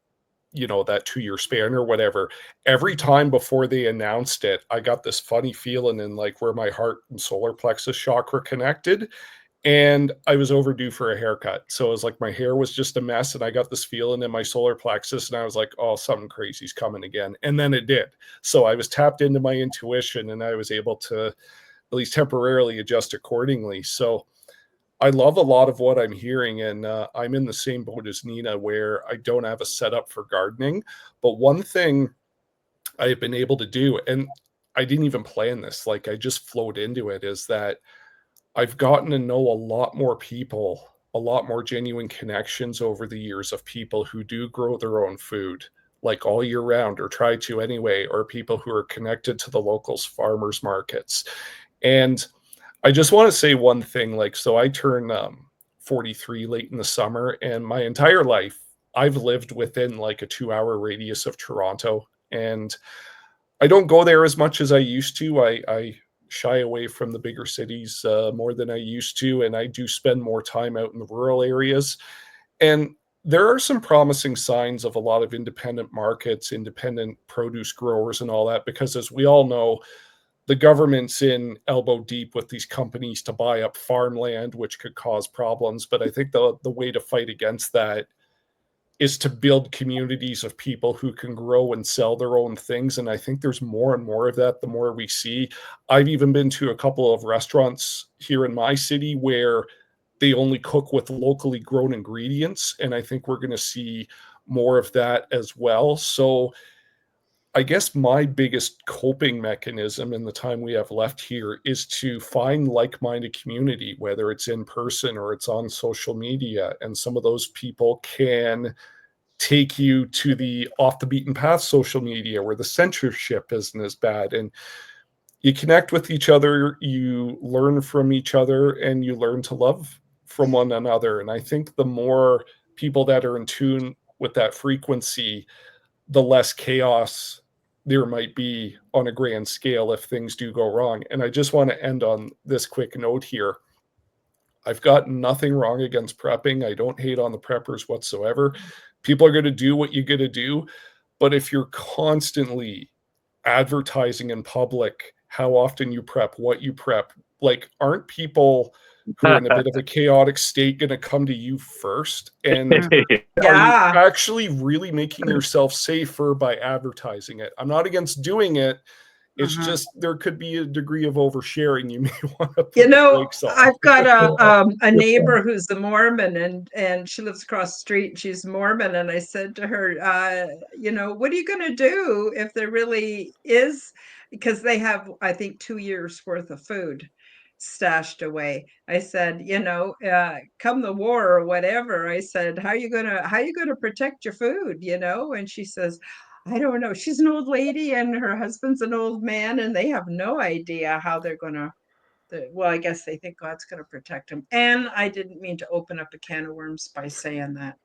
that 2-year span or whatever, every time before they announced it, I got this funny feeling in like where my heart and solar plexus chakra connected. And I was overdue for a haircut. So it was like my hair was just a mess, and I got this feeling in my solar plexus, and I was like, oh, something crazy's coming again. And then it did. So I was tapped into my intuition, and I was able to at least temporarily adjust accordingly. So I love a lot of what I'm hearing, and I'm in the same boat as Nina, where I don't have a setup for gardening. But one thing I've been able to do, and I didn't even plan this, like I just flowed into it, is that I've gotten to know a lot more people, a lot more genuine connections over the years of people who do grow their own food, like all year round, or try to anyway, or people who are connected to the locals farmers markets. And I just want to say one thing, like, so I turn 43 late in the summer, and my entire life I've lived within like a 2-hour radius of Toronto, and I don't go there as much as I used to. I shy away from the bigger cities more than I used to, and I do spend more time out in the rural areas. And there are some promising signs of a lot of independent markets, independent produce growers and all that, because as we all know, the government's in elbow deep with these companies to buy up farmland, which could cause problems. But I think the way to fight against that is to build communities of people who can grow and sell their own things. And I think there's more and more of that the more we see. I've even been to a couple of restaurants here in my city where they only cook with locally grown ingredients. And I think we're going to see more of that as well. So I guess my biggest coping mechanism in the time we have left here is to find like-minded community, whether it's in person or it's on social media. And some of those people can take you to the off the beaten path social media where the censorship isn't as bad, and you connect with each other, you learn from each other, and you learn to love from one another. And I think the more people that are in tune with that frequency, the less chaos there might be on a grand scale if things do go wrong. And I just want to end on this quick note here. I've got nothing wrong against prepping. I don't hate on the preppers whatsoever. People are going to do what you got to do. But if you're constantly advertising in public how often you prep, what you prep, like, aren't people who are in a bit of a chaotic state going to come to you first? And are you actually really making yourself safer by advertising it? I'm not against doing it. It's just there could be a degree of oversharing. You may want to put the brakes on. I've got a neighbor who's a Mormon, and she lives across the street, and she's Mormon. And I said to her, what are you going to do if there really is, because they have, I think, 2 years worth of food stashed away. I said, come the war or whatever, I said, how are you gonna protect your food, And she says, I don't know. She's an old lady and her husband's an old man, and they have no idea how they're gonna. Well, I guess they think God's gonna protect them. And I didn't mean to open up a can of worms by saying that.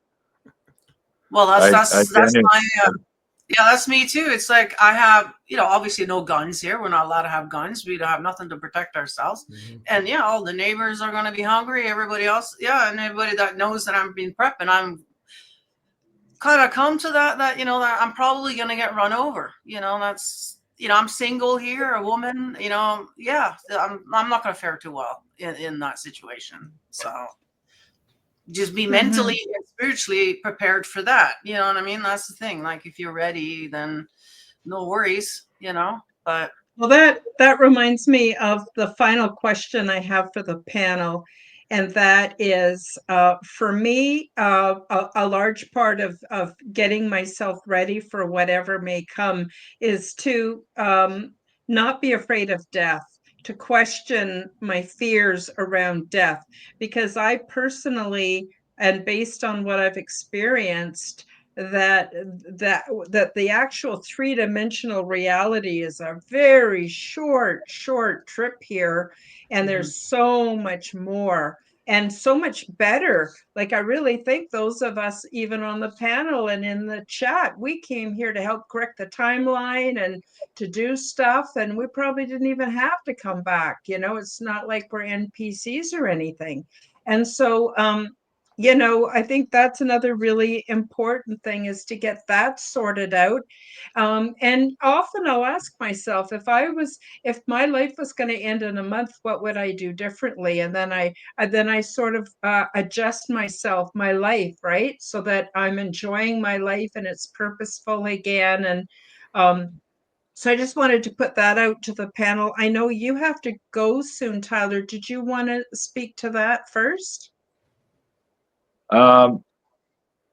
Well, that's my Yeah, that's me too. It's like I have, obviously no guns here. We're not allowed to have guns. We don't have nothing to protect ourselves. And yeah, all the neighbors are going to be hungry. Everybody else, yeah, and everybody that knows that I'm being prepped and I'm kind of come to that that I'm probably going to get run over. That's I'm single here, a woman. Yeah, I'm not going to fare too well in that situation. So just be mentally and spiritually prepared for that. You know what I mean? That's the thing. Like if you're ready, then no worries. But Well, that reminds me of the final question I have for the panel, and that is, for me, a large part of getting myself ready for whatever may come is to not be afraid of death, to question my fears around death, because I personally, and based on what I've experienced, that the actual three-dimensional reality is a very short trip here, and there's so much more and so much better. Like, I really think those of us even on the panel and in the chat, we came here to help correct the timeline and to do stuff, and we probably didn't even have to come back. It's not like we're NPCs or anything. And so I think that's another really important thing, is to get that sorted out. And often I'll ask myself, if my life was going to end in a month, what would I do differently? And then I sort of adjust my life, right? So that I'm enjoying my life and it's purposeful again. And so I just wanted to put that out to the panel. I know you have to go soon, Tyler. Did you want to speak to that first?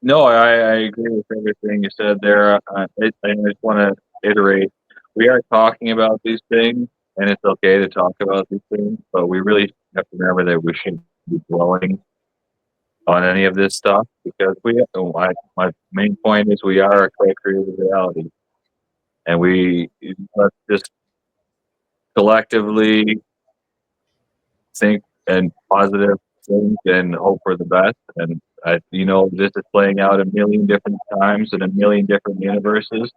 No, I agree with everything you said there. I just want to iterate, we are talking about these things, and it's okay to talk about these things, but we really have to remember that we shouldn't be dwelling on any of this stuff, because my main point is we are a co-created reality, and we let's just collectively think and positive things and hope for the best. And this is playing out a million different times in a million different universes.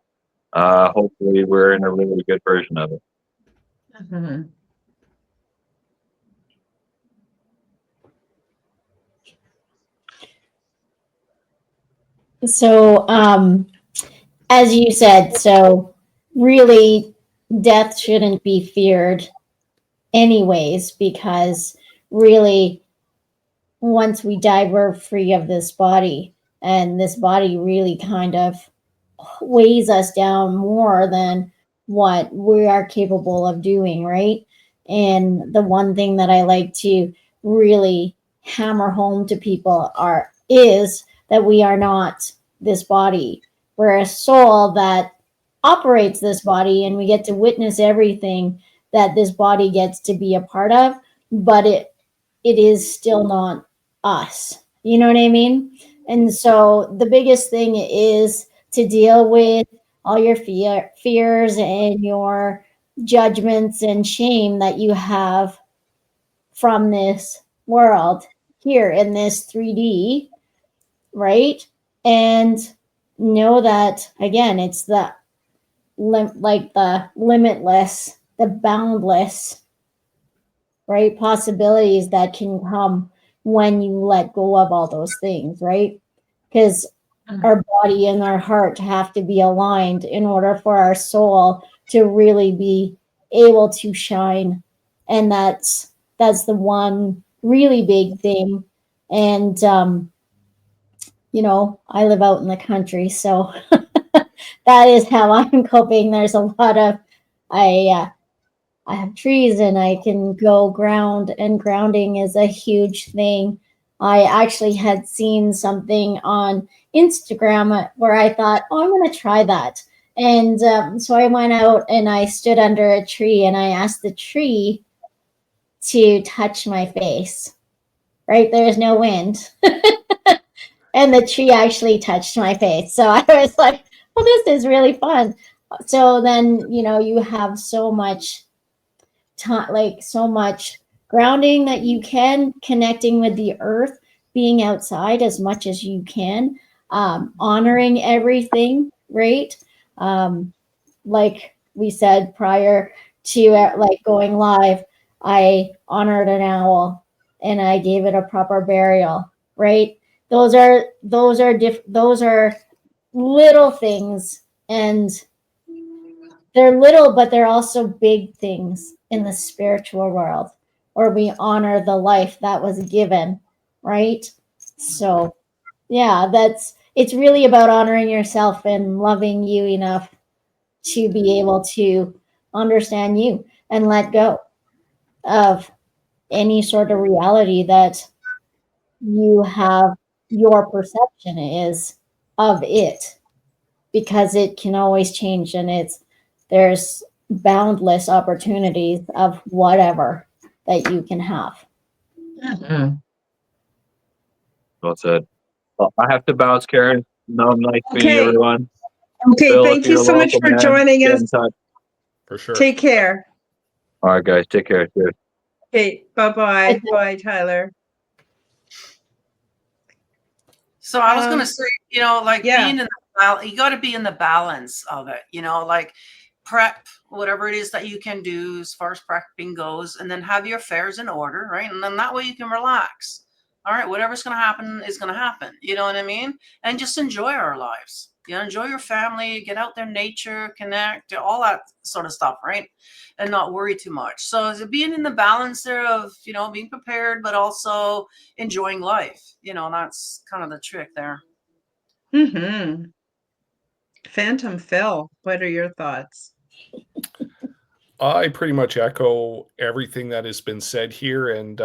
Hopefully, we're in a really good version of it. Mm-hmm. So, as you said, so really death shouldn't be feared anyways, because really once we die, we're free of this body, and this body really kind of weighs us down more than what we are capable of doing, right? And the one thing that I like to really hammer home to people is that we are not this body. We're a soul that operates this body, and we get to witness everything that this body gets to be a part of, but it is still not us. You know what I mean? And so the biggest thing is to deal with all your fears and your judgments and shame that you have from this world here in this 3D, right? And know that, again, it's the the limitless, the boundless, right, possibilities that can come when you let go of all those things, right? Because our body and our heart have to be aligned in order for our soul to really be able to shine. And that's the one really big thing. And I live out in the country, so that is how I'm coping. There's a lot of I have trees and I can go ground, and grounding is a huge thing. I actually had seen something on Instagram where I thought, oh, I'm going to try that. And so I went out and I stood under a tree and I asked the tree to touch my face, right? There's no wind. And the tree actually touched my face. So I was like, well, this is really fun. So then, you have so much so much grounding that you can, connecting with the earth, being outside as much as you can, honoring everything, right? Like we said prior to like going live, I honored an owl and I gave it a proper burial, right? Those are those are little things, and they're little, but they're also big things in the spiritual world, or we honor the life that was given, right? So yeah, it's really about honoring yourself and loving you enough to be able to understand you and let go of any sort of reality that you have, your perception is of it, because it can always change, and there's boundless opportunities of whatever that you can have. Mhm. Well said. Well, I have to bounce, Karen. No, nice meeting you, Okay. everyone. Okay. Phil, if Thank you you're so much local, for man, joining get us. in touch. For sure. Take care. All right, guys. Take care. Cheers. Okay. Bye-bye. Bye, Tyler. So I was going to say, like yeah. being in you got to be in the balance of it, like prep whatever it is that you can do as far as prepping goes, and then have your affairs in order, right? And then that way you can relax. All right, whatever's going to happen is going to happen. You know what I mean? And just enjoy our lives. Enjoy your family, get out there, nature, connect, all that sort of stuff, right? And not worry too much. So is it being in the balance there of, being prepared, but also enjoying life, that's kind of the trick there. Mm-hmm. Phantom Phil, what are your thoughts? I pretty much echo everything that has been said here. And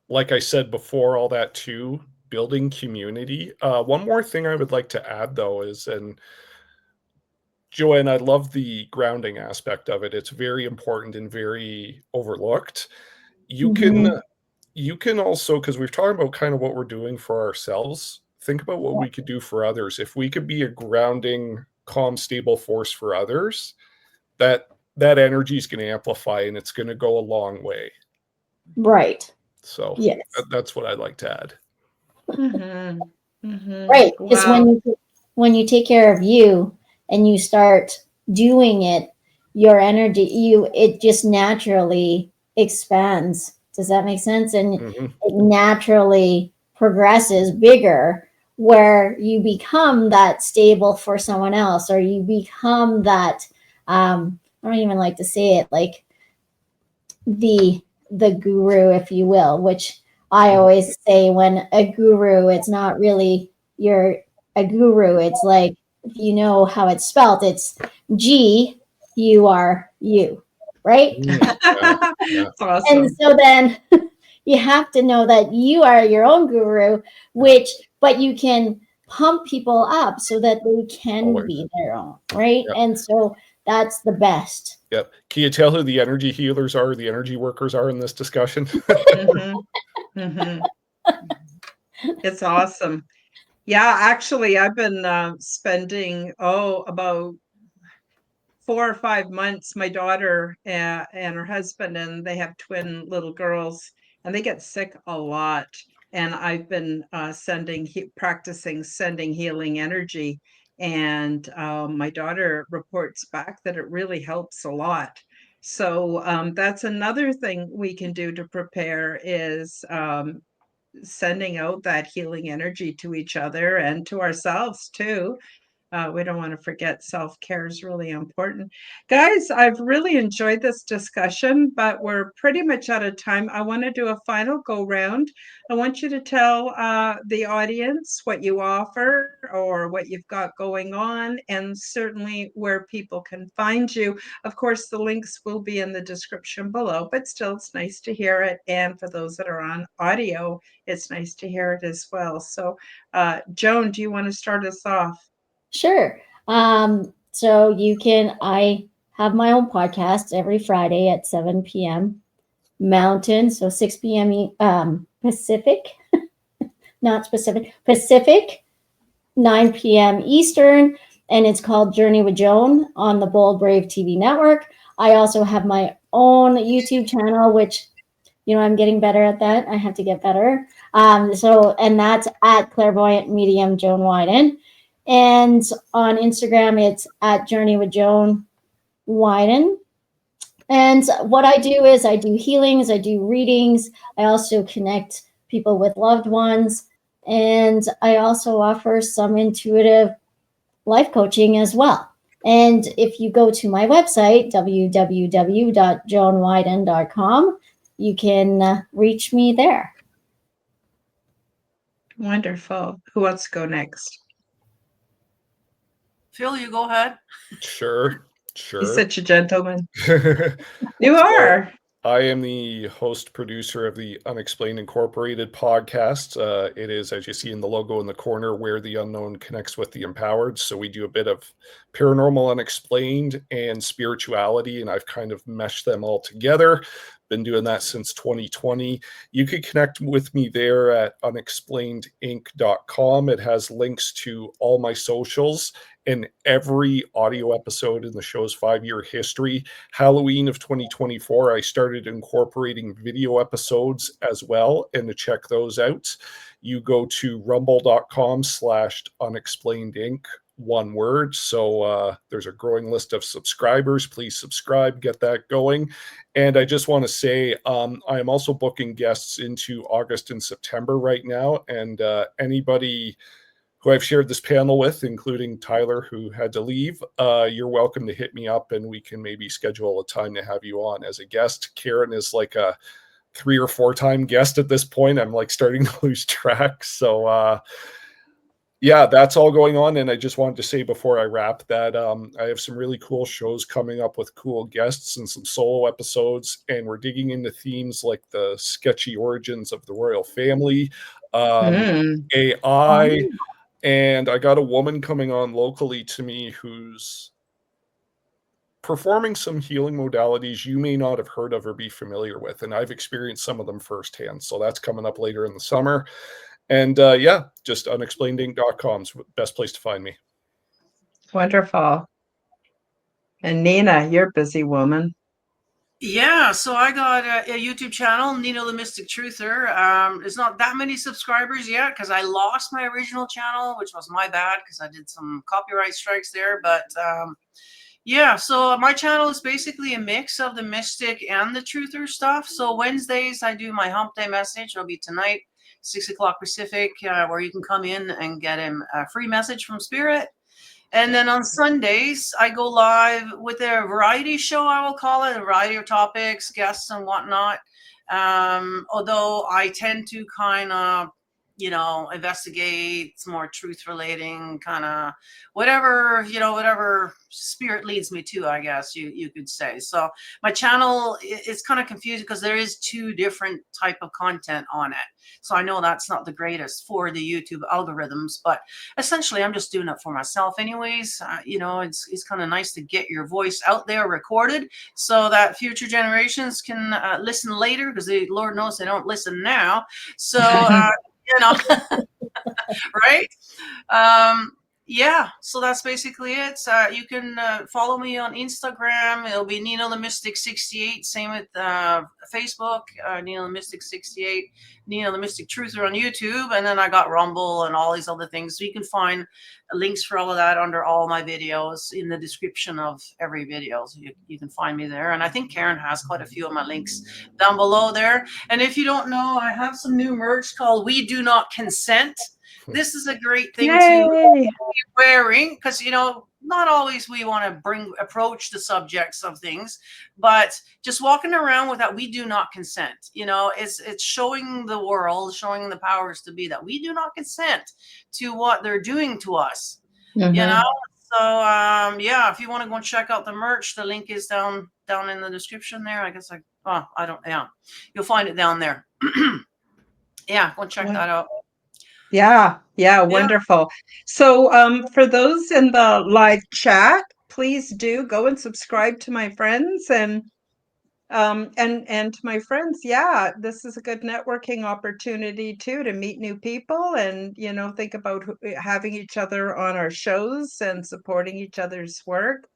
like I said before, all that too, building community. One more thing I would like to add, though, is, and Joanne, I love the grounding aspect of it. It's very important and very overlooked. You can also, because we've talked about kind of what we're doing for ourselves, think about what we could do for others. If we could be a grounding, calm, stable force for others, that energy is going to amplify and it's going to go a long way. Right. So yes, that's what I'd like to add. Mm-hmm. Mm-hmm. Right, because Wow. when you take care of you and you start doing it, your energy, it just naturally expands. Does that make sense? And it naturally progresses bigger, where you become that stable for someone else, or you become that, I don't even like to say it, like the guru, if you will, which I always say, when a guru, it's not really a guru. It's like, if you know how it's spelled, it's GURU, right? That's awesome. And so then you have to know that you are your own guru, but you can pump people up so that they can be their own, right? Yep. And so that's the best. Yep. Can you tell who the energy healers are, the energy workers are in this discussion? Mm-hmm. Mm-hmm. It's awesome. Yeah, actually, I've been spending about 4 or 5 months. My daughter and her husband, and they have twin little girls, and they get sick a lot. And I've been practicing sending healing energy. And my daughter reports back that it really helps a lot. So that's another thing we can do to prepare, is sending out that healing energy to each other and to ourselves too. We don't want to forget self-care is really important. Guys, I've really enjoyed this discussion, but we're pretty much out of time. I want to do a final go round. I want you to tell the audience what you offer or what you've got going on, and certainly where people can find you. Of course, the links will be in the description below, but still, it's nice to hear it. And for those that are on audio, it's nice to hear it as well. So, Joan, do you want to start us off? Sure. So I have my own podcast every Friday at 7 p.m. Mountain, so 6 p.m. Pacific, not specific, Pacific, 9 p.m. Eastern, and it's called Journey with Joan on the Bold Brave TV network. I also have my own YouTube channel, which, I'm getting better at that. I have to get better. And that's at Clairvoyant Medium Joan Widen. And on Instagram, it's at Journey with Joan Widen. And what I do is I do healings, I do readings, I also connect people with loved ones, and I also offer some intuitive life coaching as well. And if you go to my website, www.joanwiden.com, you can reach me there. Wonderful. Who wants to go next? Phil, you go ahead. Sure. He's such a gentleman. You You are. I am the host producer of the Unexplained Incorporated podcast. It is, as you see in the logo in the corner, where the unknown connects with the empowered. So we do a bit of paranormal unexplained and spirituality, and I've kind of meshed them all together. Been doing that since 2020. You can connect with me there at unexplainedinc.com. It has links to all my socials and every audio episode in the show's 5-year history. Halloween of 2024, I started incorporating video episodes as well. And to check those out, you go to rumble.com/unexplainedinc, one word. So there's a growing list of subscribers. Please subscribe, get that going. And I just want to say, I am also booking guests into August and September right now. And anybody who I've shared this panel with, including Tyler, who had to leave, you're welcome to hit me up and we can maybe schedule a time to have you on as a guest. Karen is like a 3 or 4 time guest at this point. I'm like starting to lose track. So yeah, that's all going on. And I just wanted to say before I wrap that I have some really cool shows coming up with cool guests and some solo episodes. And we're digging into themes like the sketchy origins of the royal family, AI, and I got a woman coming on locally to me who's performing some healing modalities you may not have heard of or be familiar with. And I've experienced some of them firsthand. So that's coming up later in the summer. And yeah, just unexplainedinc.com is the best place to find me. Wonderful. And Nina, you're a busy woman. Yeah, so I got a YouTube channel, Nina the Mystic Truther. There's not that many subscribers yet because I lost my original channel, which was my bad because I did some copyright strikes there. But yeah, so my channel is basically a mix of the mystic and the truther stuff. So Wednesdays, I do my hump day message. It'll be tonight, 6 o'clock Pacific, where you can come in and get a free message from Spirit. And then on Sundays, I go live with a variety show, I will call it, a variety of topics, guests and whatnot. Although I tend to kind of, investigate some more truth relating kind of whatever spirit leads me to, I guess you could say. So my channel is kind of confused because there is 2 different type of content on it. So I know that's not the greatest for the YouTube algorithms, but essentially I'm just doing it for myself anyways. It's kind of nice to get your voice out there recorded so that future generations can listen later, because Lord knows they don't listen now. So right? Yeah, so that's basically it. You can follow me on Instagram. It'll be Nina the Mystic 68. Same with Facebook, Nina the Mystic 68, Nina the Mystic Truther on YouTube, and then I got Rumble and all these other things. So you can find links for all of that under all my videos in the description of every video. So you can find me there. And I think Karen has quite a few of my links down below there. And if you don't know, I have some new merch called We Do Not Consent. This is a great thing to be wearing because, not always we want to approach the subjects of things, but just walking around with that, we do not consent. It's showing the world, showing the powers to be that we do not consent to what they're doing to us. So yeah, if you want to go and check out the merch, the link is down in the description there. I guess you'll find it down there. Yeah, go and check that out. Yeah, wonderful. So for those in the live chat, please do go and subscribe to my friends and to my friends. Yeah, this is a good networking opportunity too, to meet new people and think about having each other on our shows and supporting each other's work.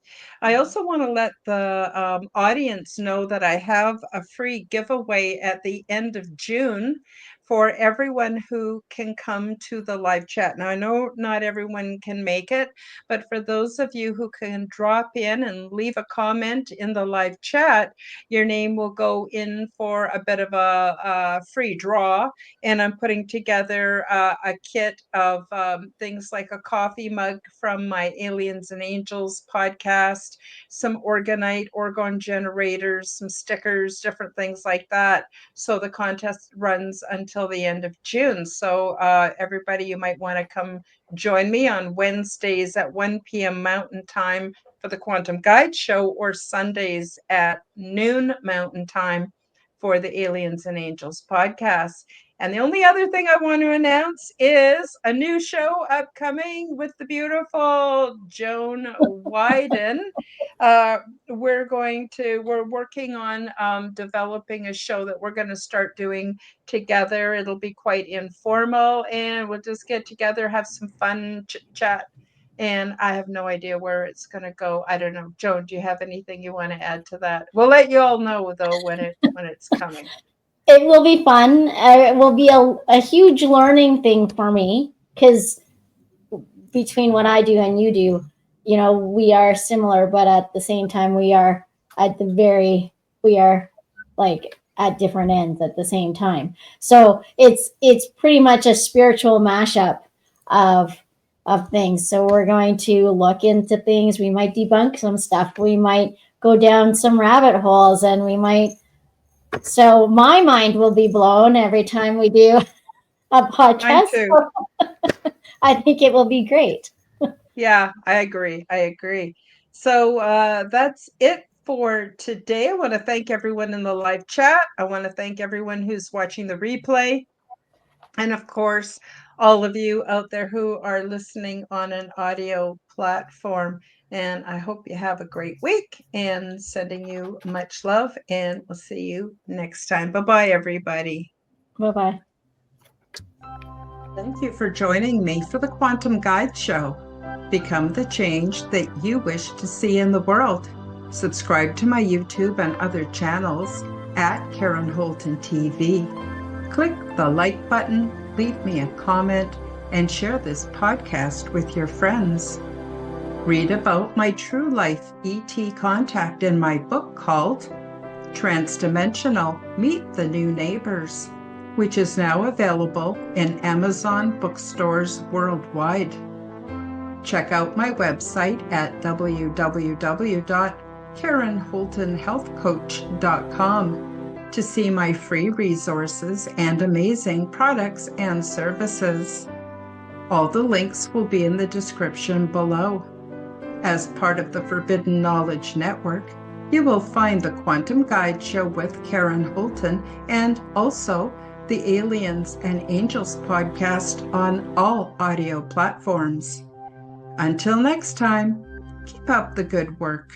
I also want to let the audience know that I have a free giveaway at the end of June for everyone who can come to the live chat. Now, I know not everyone can make it, but for those of you who can drop in and leave a comment in the live chat, your name will go in for a bit of a free draw. And I'm putting together a kit of things like a coffee mug from my Aliens and Angels podcast, some orgonite, orgone generators, some stickers, different things like that. So the contest runs until the end of June. So everybody, you might want to come join me on Wednesdays at 1 p.m. Mountain Time for the Quantum Guide Show, or Sundays at noon Mountain Time for the Aliens and Angels podcast. And the only other thing I want to announce is a new show upcoming with the beautiful Joan Widen. We're working on developing a show that we're going to start doing together. It'll be quite informal, and we'll just get together, have some fun chit-chat. And I have no idea where it's going to go. I don't know. Joan, do you have anything you want to add to that? We'll let you all know, though, when it's coming. It will be fun. It will be a huge learning thing for me, because between what I do and you do, we are similar, but at the same time, we are like at different ends at the same time. So it's pretty much a spiritual mashup of things. So we're going to look into things. We might debunk some stuff. We might go down some rabbit holes, and we might. So my mind will be blown every time we do a podcast. Mine too. I think it will be great. Yeah, I agree. So that's it for today. I want to thank everyone in the live chat. I want to thank everyone who's watching the replay. And of course, all of you out there who are listening on an audio platform. And I hope you have a great week, and sending you much love, and we'll see you next time. Bye-bye, everybody. Bye-bye. Thank you for joining me for the Quantum Guide Show. Become the change that you wish to see in the world. Subscribe to my YouTube and other channels at Karen Holton TV. Click the like button, leave me a comment, and share this podcast with your friends. Read about my true life ET contact in my book called Transdimensional: Meet the New Neighbors, which is now available in Amazon bookstores worldwide. Check out my website at www.karenholtonhealthcoach.com to see my free resources and amazing products and services. All the links will be in the description below. As part of the Forbidden Knowledge Network, you will find the Quantum Guide Show with Karen Holton, and also the Aliens and Angels podcast on all audio platforms. Until next time, keep up the good work.